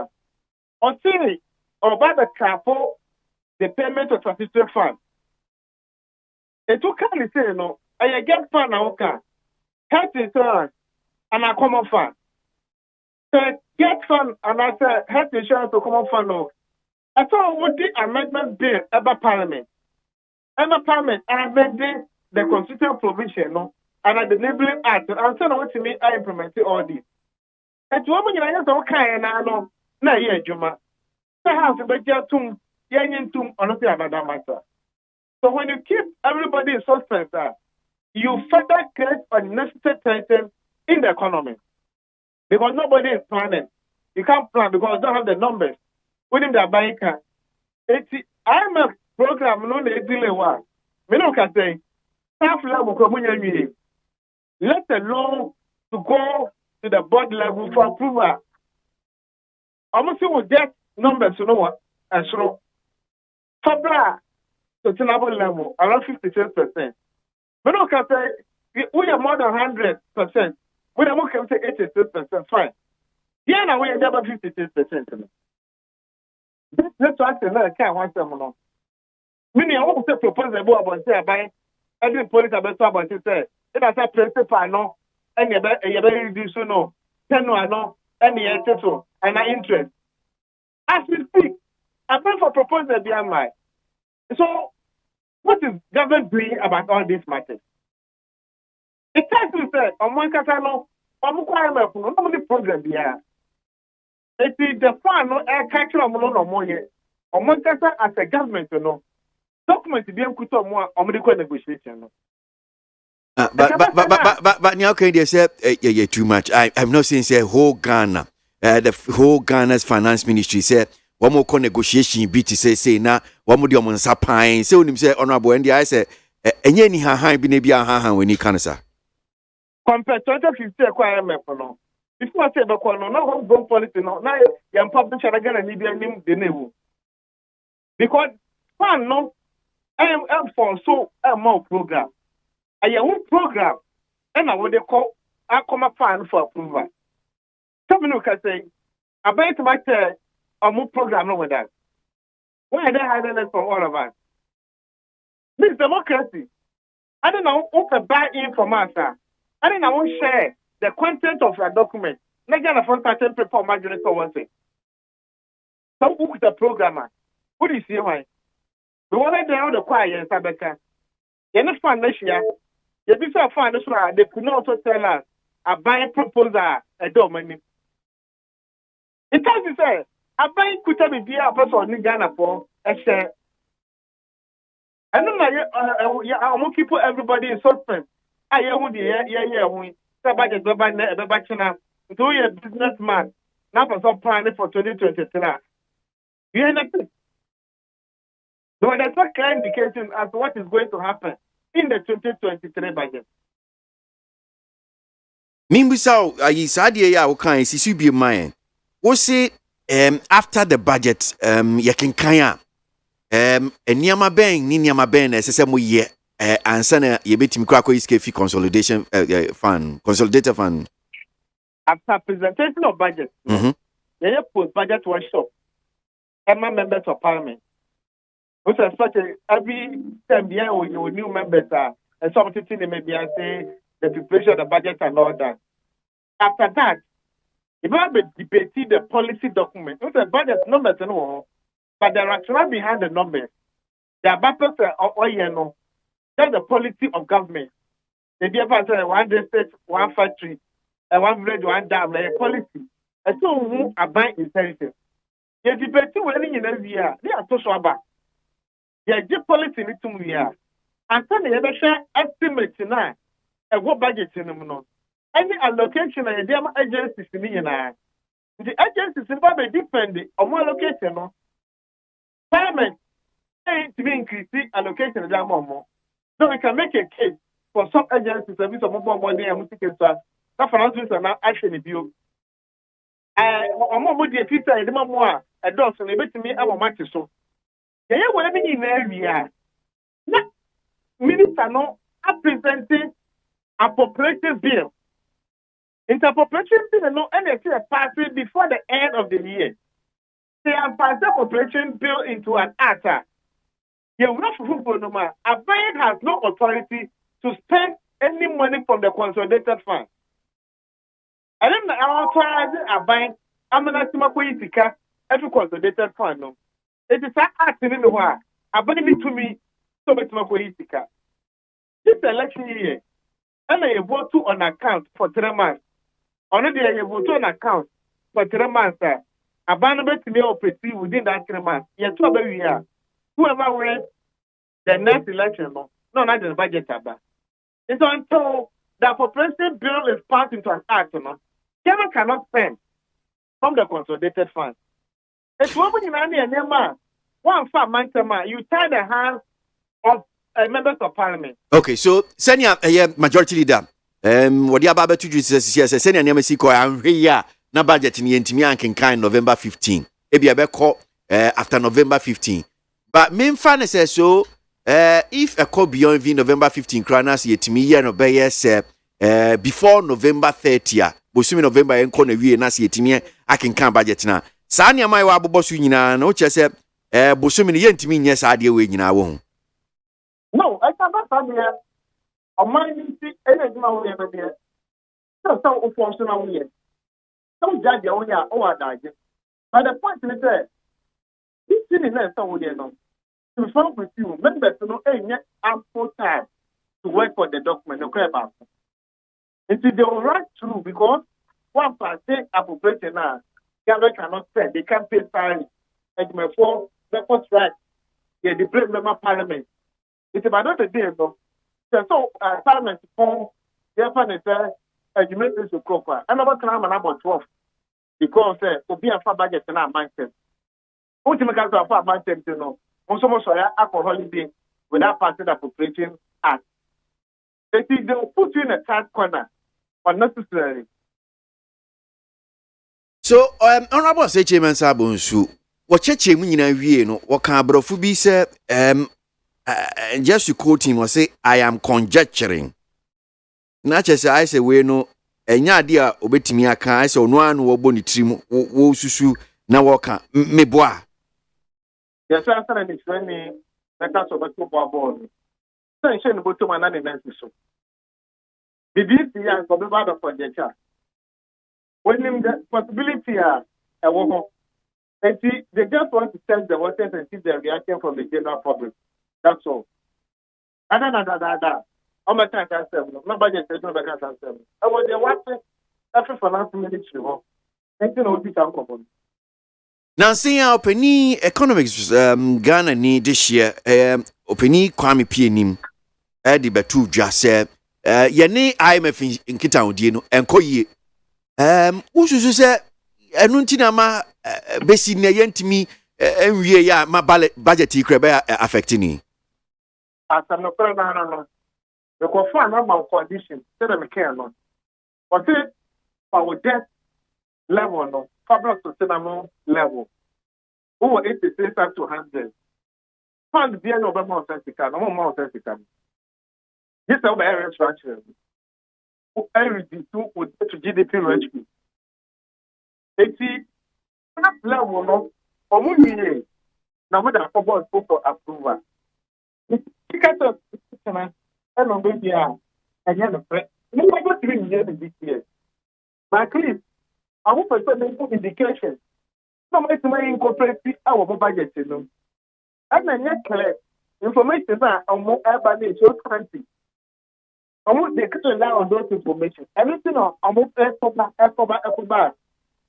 Or say, or about the couple, the payment of statutory fund. It took kindly say, no, I get fund now, health insurance, and a common fund. So, get fund, and I say, health insurance to common fund. No. I thought what the amendment bill about Parliament. About Parliament, I amended the constitutional provision, no, and the enabling act, and so what to me, I implemented all this. And to woman, I have kind of no, yeah, Juma. The house of the tomb, young tomb, or nothing about that matter. So when you keep everybody in suspense, you further create unnecessary tension in the economy. Because nobody is planning. You can't plan because you don't have the numbers. Within the buying car. I'm a program, no, they delay one. Me no can say, staff level, let alone to go to the board level for approval. Almost will get numbers, you know what? And so, Fabra, to tenable level, around 56%. We don't can say, we are more than 100%. We don't can say 86%. Fine. Yeah, now we are about 56%. Let's ask another can't want them. Meaning, I want to propose a board about say, by every police about to say, it has a principal, no, and you're very reduced, no, 10 no, and the and our interest. As we speak, I pray for proposal beyond my. So, what is government doing about all these matters? It has to say, on one casano, on one no problem beyond. It is the fun, no, air catcher of no more yet. On one casa as a government, no. Document to be able to more on the negotiation. But now can they say yeah too much? I'm not saying say whole Ghana, the whole Ghana's finance ministry said one more negotiation be to say now one more the on sapine. So when say honorable and I say any ha be nebi ha when you can say. Compared to 2050 requirement no. Before I say the corner, no home grown policy no. Now you publish again and Libya name the name. Because fan no I am for so a more program. I have one program, and I what they call I come a fan for approval. Someone can say, I bet my a more program with that. Why are they hiding it from all of us? This is democracy. I don't know who can buy in from us. I don't know who share the content of your document. Not get a phone pattern paper majority for one thing. So who is the programmer? Who do you see why? The one that they are the choir in Sabeka. You're not fun this year. You be so fun this one, they could not also tell us aban proposal a domain. It can be said, aban could have be a person in Ghana for a share. I don't know, I'm looking for everybody in suspense. I hear we budget do you a businessman now for some planning for 2023. You hear nothing. So there's no clear indication as to what is going to happen in the 2023 budget. Mimbusao ayi sadie ya wokan sisi bi man. Wo say after the budget yekenkan eniama ben ni niama ben na sese mo ye ansa na yebetimi kwa iske fi consolidation fund consolidated fund. After presentation of budget, they post budget workshop. Emma members of parliament. Which is such every time you new members are and something they may be say the preparation of the budget and all that. After that, if I be debating the policy document, not the budget numbers and all, but the rationale behind the numbers, the purpose of that's the policy of government. They be about one district, one factory, and one village, one dam, like a policy. And so who are buying intelligence. They debate winning in every year. They are so about. They are policy in 2 years. And then they have a estimate now. And what budget in them? Any allocation and the agencies in the agencies in Baba depend on more allocation. Parliament to be increasing allocation of that more. So we can make a case for some agencies to be some more money and music and stuff. That financials are now actually due. I'm more the Peter and the more a dozen, a bit to me, I will match so. Yeah, whatever in area. Minister no presenting appropriation bill. Interpretation bill no anything passing before the end of the year. They have passed the appropriation bill into an act. You will not fulfill no more. A bank has no authority to spend any money from the consolidated fund. I don't know how a bank. I'm not going to every consolidated fund. No, it is an act in the war. I bring it to me so much more political. This election year, and I vote to on account for 3 months. Already I vote on account for 3 months. A banner to me operate within that 3 months. Yet, whoever wins the next election, no, not the budget. It's until the appropriation bill is passed into an act, no, Kevin cannot spend from the consolidated funds. It's woman in any man. One fat man, you tie the hands of members of parliament. Okay, so senior majority leader, what the about to do is senior name is and here na budget in Yentimi and kind November 15. Ebi abeko after November 15. But main fan says so if a call beyond November 15 kranas Yentimi year no be before November 30. Bosumi November enko na wie na Yentimi akenkan budget na. Sa nya mai wa abobosu nyina na o chese bosumi ne Yentimi nye sa ade we nyina wo. No, I can't find here. A man see energy now over there. So functional here. Some judge on ya or die. But the point is that this thing is not so there now. To solve with you, members to know ample time to work for the document, no care about it. It is the right through because one person appropriation now, government cannot spend, they can't pay salary. And before the first right, they debate member parliament. It's about the day, no. So, parliament form, therefore, they say, you make this a proper. Another time, about 12. Because, be a far budget in our mindset. Ultimately, a far mindset, you know. Also, alcohol holiday without passing the appropriation act. They will put you in a tight corner unnecessarily. So, honorable say Chairman Sabonsu, what cheche munina wie no, what can brofu bi say just to quote him or say I am conjecturing. Na say I say we no enya dia obetimi aka I say ono anu wo boni trim wo susu na wo ka meboa. Yes, I said it's when me better so but football. So I say no boto man na nensi so. The DCI go be bad of conjecture. When the possibility a woman, and see, they just want to test the waters and see the reaction from the general public. That's all. I'm a can't answer. My budget is not a can't answer. I was there watching every finance ministry. And you know, this uncle. Now, see our penny economics Ghana need this year. Openi Kwame Pianim. Edi betu just said. Yene IMF in Kitao Dino and Koye. Usu say, Anuntina ma besi ne yentimi ya ma budget crebe affecting me. As I'm not no. The confirm normal condition, say them care not. But it our debt level no, public sustainable level. Over 86 up to 100. Fund the no more sensical, no more sensical. This is our area structure. Every two would to GDP ratio. 80 level no, or more years. Now we have for approval. Because of and on baby, and yet the press. No, I got 3 years this year. But at least, I hope I saw the indication. Somebody to incorporate our budget, you know. And then yet, clear information are more urban in your country. I want they could rely on those information. Everything on almost Ecobar.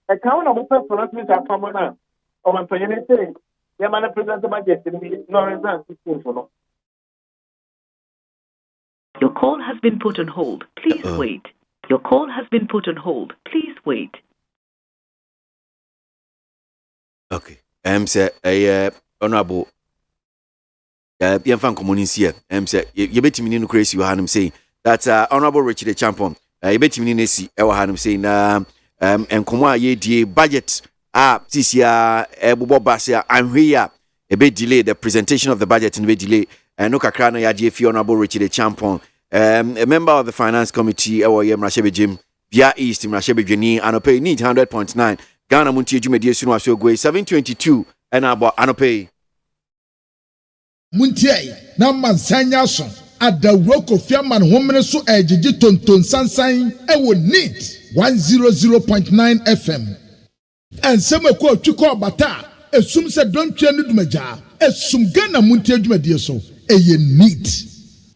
A count of open pronouncement are common now. Or I'm saying anything. Your man presents the budget in me, no result. Your call has been put on hold. Please wait. Your call has been put on hold. Please wait. Okay. Say honorable Bianfan Communisia. Say you bet me no crazy you had him saying that honorable Richard Champon. You bet me nesi e had him saying enkomo ye die budget this year ebobo basia anhwe a bit delay the presentation of the budget and be delay. No kakra na yadie fi honorable Richard Champon, a member of the finance committee ewo ye mrashebe jim via east mrashebe dweni anope need 100.9 Ghana Montie Jumedie sunu aso go 722 and abo anope Montie na mansanya so adawro kofiaman homene so ejiji tonton sansan ewo need 100.9 FM and semeko twiko bata esum se dontwe no dumaja esum Ghana Montie Jumedie so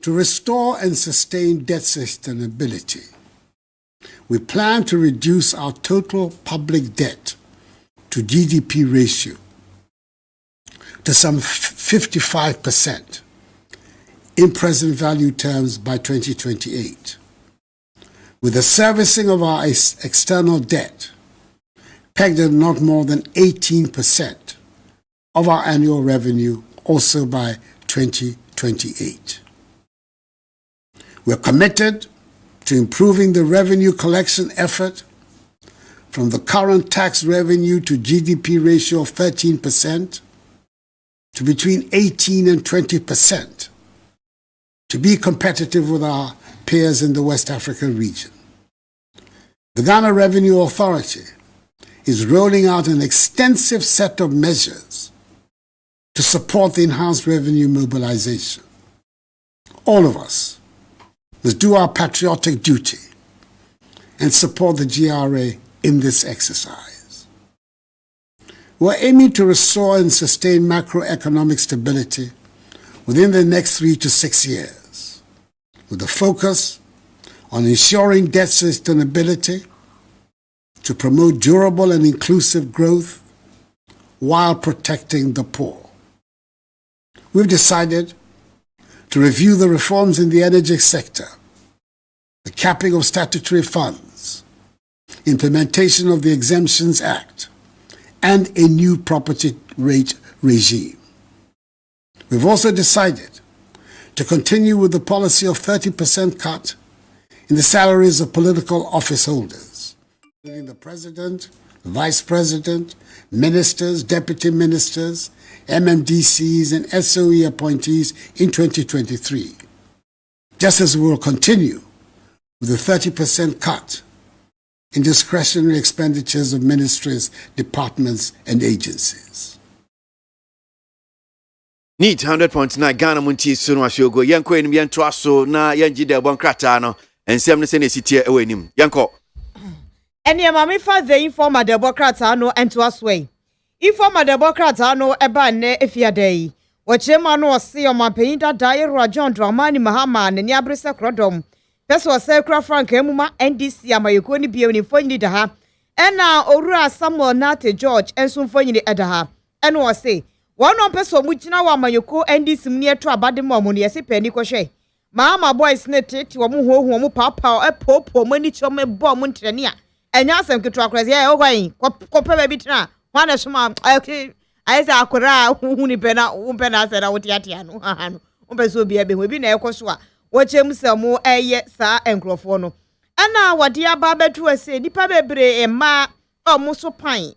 to restore and sustain debt sustainability, we plan to reduce our total public debt to GDP ratio to some 55% in present value terms by 2028, with the servicing of our external debt pegged at not more than 18% of our annual revenue also by 2028. We're committed to improving the revenue collection effort from the current tax revenue to GDP ratio of 13% to between 18 and 20% to be competitive with our peers in the West African region. The Ghana Revenue Authority is rolling out an extensive set of measures to support the enhanced revenue mobilization. All of us must do our patriotic duty and support the GRA in this exercise. We're aiming to restore and sustain macroeconomic stability within the next 3 to 6 years, with a focus on ensuring debt sustainability to promote durable and inclusive growth while protecting the poor. We've decided to review the reforms in the energy sector, the capping of statutory funds, implementation of the Exemptions Act, and a new property rate regime. We've also decided to continue with the policy of 30% cut in the salaries of political office holders, including the President, the Vice President, ministers, deputy ministers, MMDCs, and SOE appointees in 2023, just as we will continue with the 30% cut in discretionary expenditures of ministries, departments, and agencies. Need 100.9 Ghana Montie sunu ashogo yanko enim yanto aso na yanji de bon krata no ensem ne se ne sitie ewenim yanko ene mama fa the informa de bokrata no ento aswe informa de bokrata no eba ne efiada yi wɔkyerɛma no ɔse ɔmapanyin dada yɛwura John Dramani Mahama ne ni abrese krodom pɛsɛ ɔsɛ kura Frank Emuma NDC amayɛkuo ne bio ne mfonyini da ha ɛna owura Samuel Nate George enso mfonyini ɛda ha ɛna ɔse wɔn ɔmpɛsɛ ɔmo gyina wɔ amayɛkuo NDC mu ne ɛto abade mu ɔmo ne yɛse pɛni kɔhwɛ Mahama boys ne tete ɔmo hoho ɔmo papa ɛpopo ɔmo ni kyɔm ɛbɔ ɔmo ntrɛne a ɛnya asɛm ketewa korɛ sɛ ɛhwan kɔpɛ baabi tena hwan na soma ayesa akora hu ni pɛ na asɛ na wotiatia no no ɔmpɛ sɛ obi ɛbɛhu ebi na ɛkɔ so a wɔkyɛm sɛ mo ɛyɛ saa nkurɔfoɔ no ɛna wɔde aba bɛtu ase nipa bebree ɛma ɔmo so pan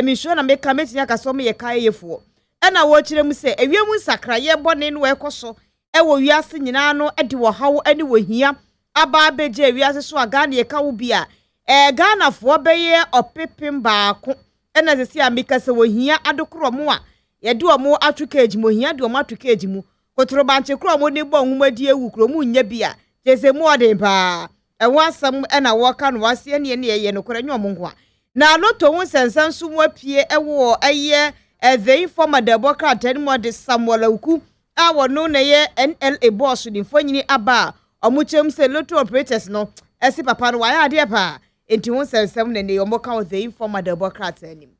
misho na meka metinya ka so me yɛ kaeyefoɔ ɛna wɔkyerɛm sɛ ewiem nsakraye bɔne no ɛkɔ so ɛwɔ wiase nyinaa no ɛde wɔ haw ɛne wɔ hia aba abɛgye wiase so aga na yɛka wo bia Ghana foɔ bɛyɛ ɔpepem baako ɛna sisi amika sɛ wɔ hia adokoro mo a yɛde ɔmo atu cage mo hia de ɔmo atu cage mu kotoro banche kro ɔmo ne bɔ nwumadi ewu kro mu nya bia jese mu ɔden pa ɛwɔ asɛm ɛna wɔka no wase ne yɛ no kora nyɛ ɔmo nko a na loto ho sensɛn so mu apie ɛwɔ ɛyɛ the informer democrat ne mo de Samuel Awuku a wɔno na yɛ NLA boss de mfonyini aba ɔmo kyɛm sɛ loto operators no ɛsi papa no wayɛ adeɛ pa enti ho sensɛm ne yɔmo ka the informer democrat anim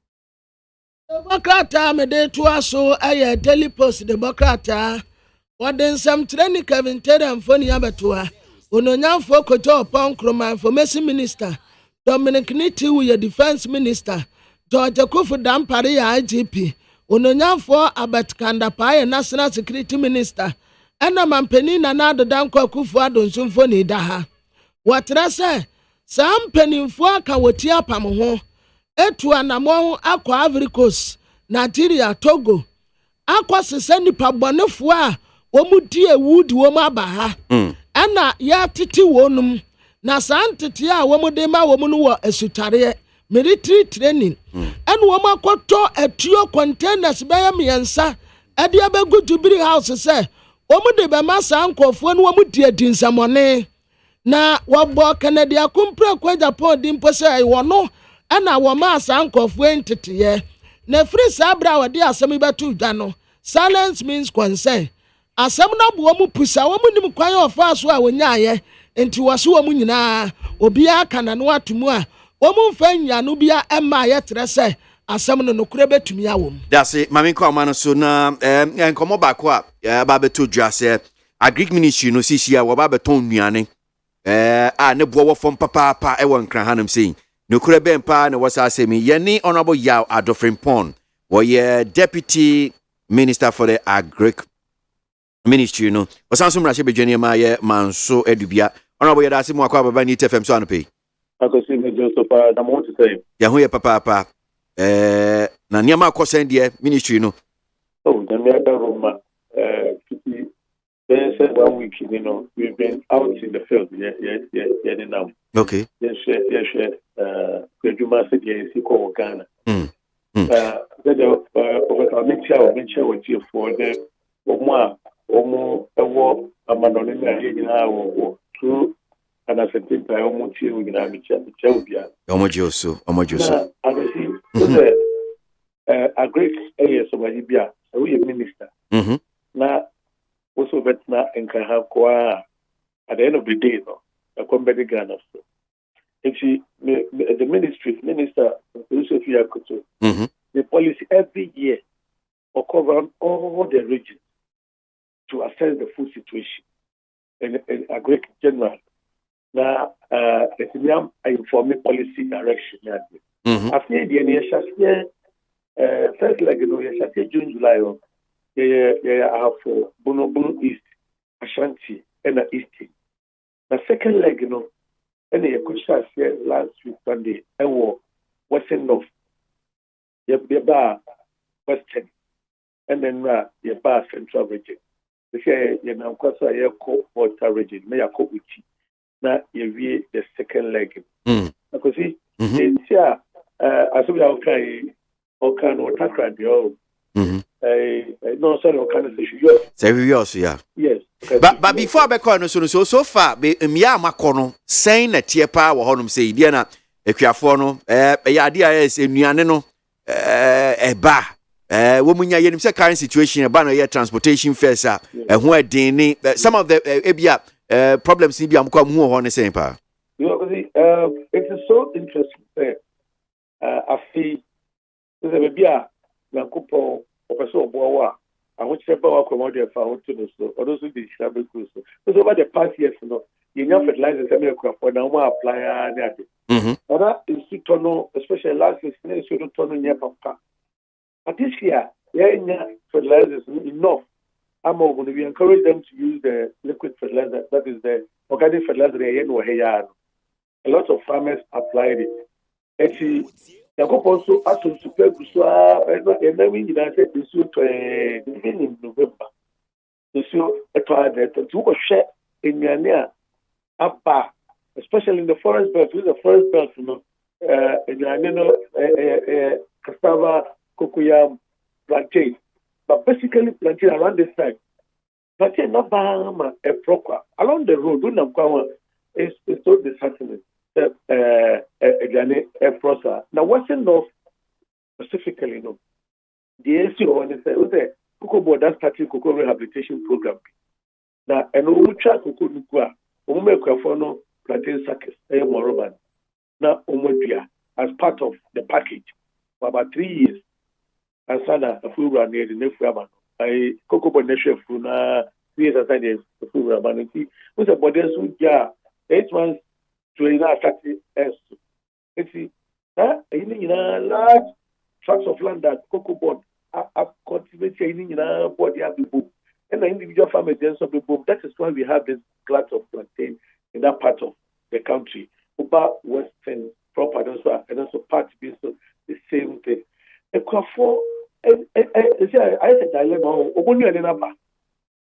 Democrat me de to aso aye Daily Post Democrat wɔde nsɛm training Kevin Tedem foni abetoa ononyamfo koto opon kroma information minister Dominic Niti wo ye defense minister George Kufu Dampare ya IGP ononyamfo abetkanda pa ye national security minister ɛna mampani na nado danko Kufu adonso foni da ha wɔtra sɛ saa mpanimfo aka wɔti apam ho etu anamɔ akɔ Ivory Coast Nigeria Togo akɔ sesa nipa bɔnefo a wɔmu die wood wɔmu aba ha ɛna ya titi wɔnum na saa ntete a wɔmu de ma wɔmu no wɔ asutare military training ɛna wɔmu akɔtɔ atuo containers bɛyɛ miɛnsa ɛde abɛgu Jubilee House sɛ wɔmu de bɛma saa nkɔfoɔ no wɔmu die dinsamɔne na wɔbɔ Kennedy Akumpre kwa Japan di mpo sɛ wɔno ɛna wɔma asa nkɔfoɔ nteteyɛ na firi saa bra wɔde asɛm bɛto dwa no silence means consent asɛm na bo mu pusa wɔn nim kwan ɔfa so a wɔnyaayɛ enti wɔso wɔn nyinaa obiara kana no atomu a wɔn mfa nya no bia ɛma yɛ trɛ sɛ asɛm no nokure betumi awom dase mame kwa ma no so na nkɔmɔ baako a ba beto dwa sɛ agric ministry no sisia wɔ ba beton nuane a ne bo wɔ fom papa ɛwɔ nkran hanam sei nokure bempa na wasa asemi yeni honorable Yaw Adofrin Pon wo deputy minister for the agric ministry no wasanso mrahye bedwane ma ye manso adubia honorable yada asimu akwa baba ni TFM so anope akosi me Joseph na mo to say ya ho ye papa na niam akosen de ministry no oh the me aka roma there's 1 week, we've been out in the field. Yeah, now. Okay. Yes, Kejuma said, yes, he called Ghana. Mention with you for the Omo, a man true, and I said, I almost here with Chelbia. Omojoso. I see, a great area of Libya, a minister. Now, also better and can have at the end of the day, no, a combat Ghana. If the minister, the policy every year will cover all the regions to assess the food situation and a great general. Now, it's a informing policy direction. After the first like June, July. I have for Bono East, Ashanti, and East. The second leg, and the question last week Sunday, and war Western North, your bar Western, and then your bar Central region. They say, you know, because I have water region, may I cope with you. Now, you the second leg. Because see, it's here, as we are okay, or can or tackle the no, sorry, kind of issue. Say we also, yeah. Yes. But before I call so far, be Makono saying that Tiepa or Honum say, Diana, if you are for no, a idea is in Nuaneno, a bar, Woman, ya yenim say current situation about no transportation fares are who are deni some of the problems in am come who on same pa. You know, it is so interesting. I feel there's a baby na couple professor Boa. I want to say about commodity found to the so or those who did travel cruise. So over the past years, you know, you have fertilizers and for now apply and that is to know, especially last year, you don't turn on your papa. But this year, fertilizers enough. We encourage them to use the liquid fertilizer, that is the organic fertilizer. A lot of farmers applied it. Actually, the also asked to super and then we united this in November. This year, to share in Yania, especially in the forest belt, with the forest belt, you know, cassava, cocoyam, plantain. But basically, plantain around this time. Plantain not Bahama, a proper. Along the road, is so disheartening. A process. Now, Western North, specifically, you know, the ACO and the Cocoa Board that started Cocoa Rehabilitation Program. Now, and we try Cocoa Nukua, Umumequafono, plantain circus, Moroban. Now, as part of the package for about 3 years. And Sana, a full run near the Nefuaman. I Cocoa Board Nation Funa, 3 years aside, the full run. With a body, 8 months. To it's large tracts of land that Cocoa Board are cultivating in our body of the boom. And the individual farmers of the boom. That is why we have this glut of plantain in that part of the country. About Western proper and also part being so the same thing. A for I said dilemma,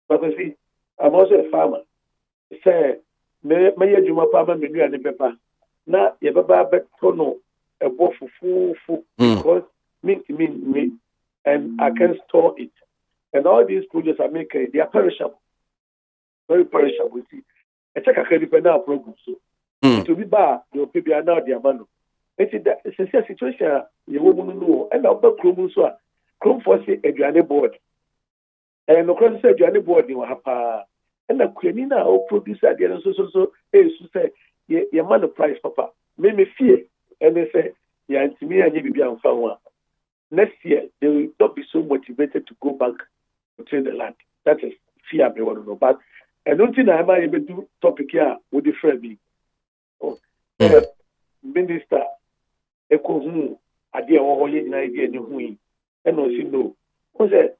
but you see, I'm also a farmer. Say Mayor Juma Papa Menu and the Pepper. Now, you have a tono, a bowl for full because meat, and I can store it. And all these produce are making, they are perishable. Very perishable. See, I check a credit now program. So, it will be bad, the people are now the abandon. It's a situation you won't know. And I'll be Chrome so Chrome for say a journey board. And no cross say journey board, you have and the Queenina or producer again so say your man the price, Papa. Make me fear. And they say, yeah, to me and you be on farm. Next year they will not be so motivated to go back to trade the land. That is fear me want to know. But I don't think I might even do topic here with the friend me. Minister Eko idea or idea new and no see no. What's that?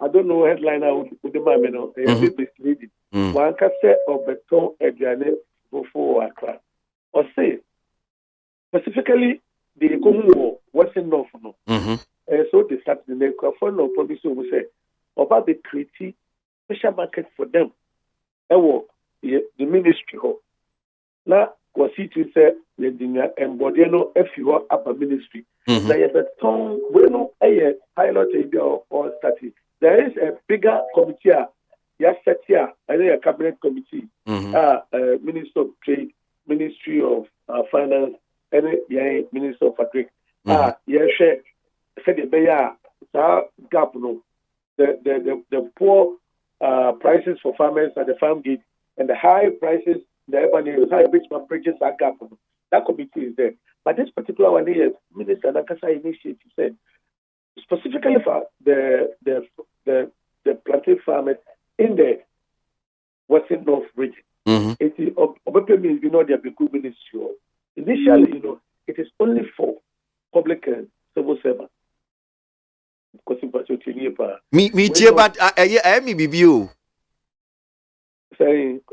I don't know headline out with the man, they are misleading. One can say of beton Adriane before Accra. Or say, specifically, the Congo Western North. So they start the microphone or producer will say about the creative special market for them. The ministry. Now, was it to say the embodiano if you are upper ministry? There is a tongue, bueno, a pilot or study. There is a bigger committee, yes, here, a cabinet committee, Minister of Trade, Ministry of Finance, and Minister of Agriculture. Yes, said the gap, no, the poor prices for farmers at the farm gate and the high prices, the urban high rich bridges are gap. That committee is there. But this particular one here, Minister Nakasa initiative said, specifically for the plantain farmers in the Western North region. It is means they have a good ministry. Initially, it is only for public civil servants. Me too, but I am you.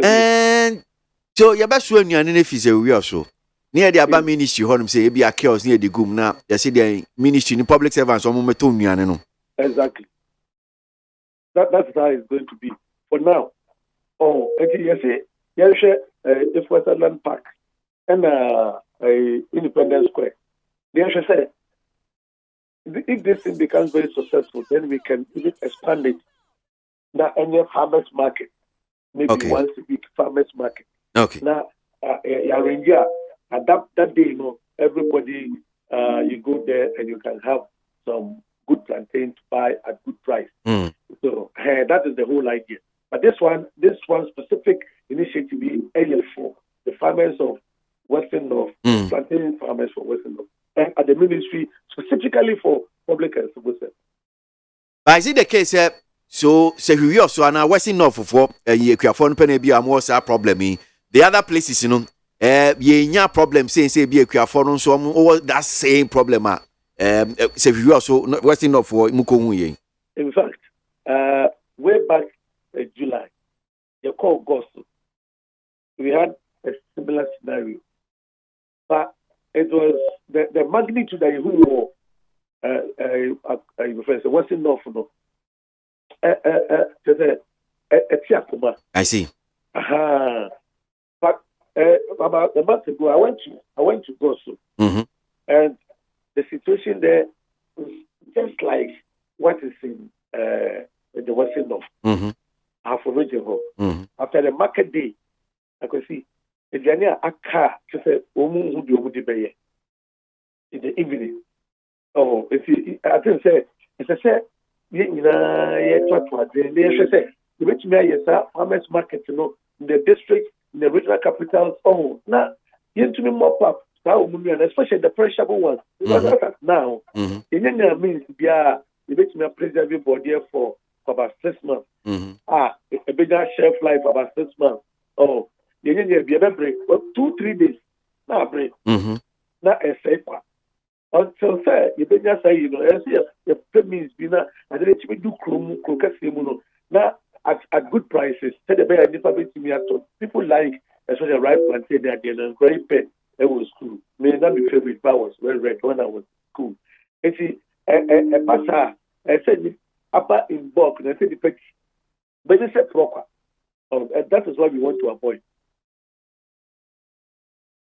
And so you're best when you're in a physical so. Near the Abba ministry, Honum say, be a chaos near the Gum now. You see the ministry in public servants on Mometonian. Exactly. That's how it's going to be. For now, you see, if Western Park and Independence Square, they should say, if this thing becomes very successful, then we can even expand it. Now, any farmers market, maybe once a week farmers market. Now, at that day, everybody, you go there and you can have some good plantain to buy at good price. So that is the whole idea. But this one specific initiative is for the farmers of Western North, plantain farmers for Western North, and at the ministry specifically for public and civil service. But is it the case? So we also now Western North for Equiafon Penebi are more problem. The other places, ye problem say be Equiafon so all that same problem. So we also Western North for Mukomu. In fact, way back in July, the call Gosu, we had a similar scenario, but it was the magnitude that you Western North, I see. But about a month ago, I went to Gosu, and the situation there was just like what is in the Western North. Half of after the market day, I could see the Jania Aka to say Omu who do in the evening. Oh, if you, I think say it's a say you say the rich mayor farmers market in the district, in the regional capitals. Oh, now you to me mop up, especially the perishable ones. Because now, it means the rich mayor preserve your body for about 6 months. A bigger shelf life about 6 months. Oh, you be a break for 2-3 days. Now break. Not a safe one. Until say you just say the premiums be not and then you do now at good prices. Say the bear to me at all. People like especially ripe plantain at the end and great pet. It was cool. May not be favorite, but I was well read when I was cool. And see a passer I said upper in bulk and I said the petty. But it's a proper. And that is what we want to avoid.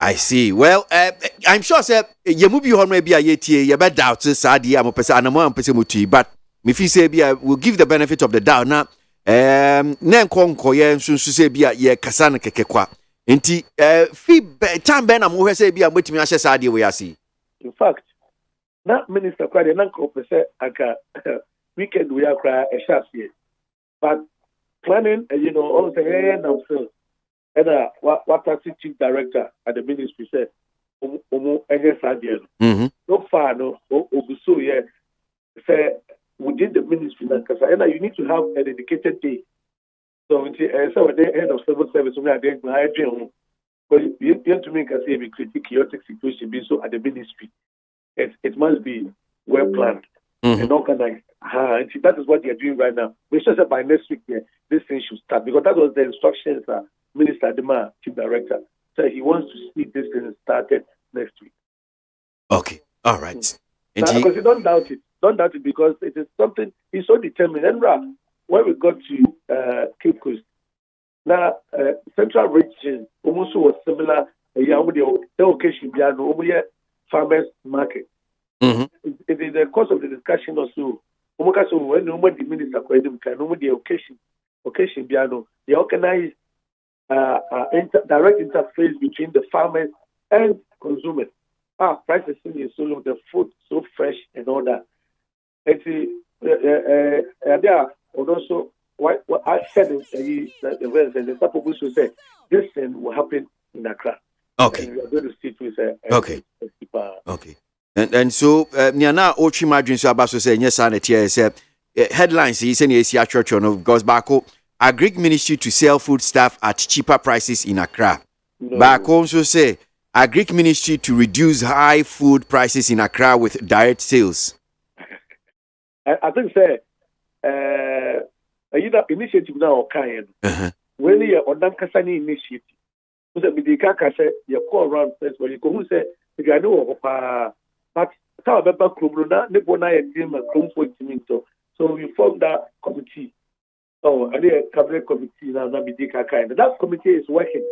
I see. Well, I'm sure sir you move you maybe a yetie you bet doubt sadi am pese anamo am pese muti but me fi say bia we'll give the benefit of the doubt na na nkonko ye nso say bia ye kasa na kekekwa enti fi time ben am wo say bia motimi ahye sadi we ase. In fact, na minister kwade na nko pese aka weekend we are cry a sharp here. But planning all the now so and what chief director at the ministry said, so far, no, so yeah, say within the ministry, and you need to have a dedicated day. So, at the end of civil service, we are doing my dream. But you have to make us say a chaotic situation be so at the ministry. It must be well planned and organized. That is what they are doing right now. We should say by next week, this thing should start because that was the instructions. Minister Dema, chief director, said he wants to see this thing started next week. Okay, all right. Because you don't doubt it. Don't doubt it because it is something he's so determined. And when we got to Cape Coast, now Central Region almost was similar. The occasion behind farmers market. It is the course of the discussion also. When the minister the occasion behind they organize. Direct interface between the farmers and consumers. Prices is so low, the food so fresh and all that. There also what I said in the type of to say this thing will happen in Accra. Okay. And we are going to sit with okay. And so Niana Ochi Madrin so about to say yes and headlines he said yes church on goes back Agric Ministry to sell food stuff at cheaper prices in Accra. Back also say Agric Ministry to reduce high food prices in Accra with direct sales. I think say initiative now kind. When you on Kasani initiative, so that the kaka say you call around first when you go say you know but how about Krumuna, Nebona and Jim and Krumfo. So we formed that committee. Oh, and the cabinet committee now, that committee is working.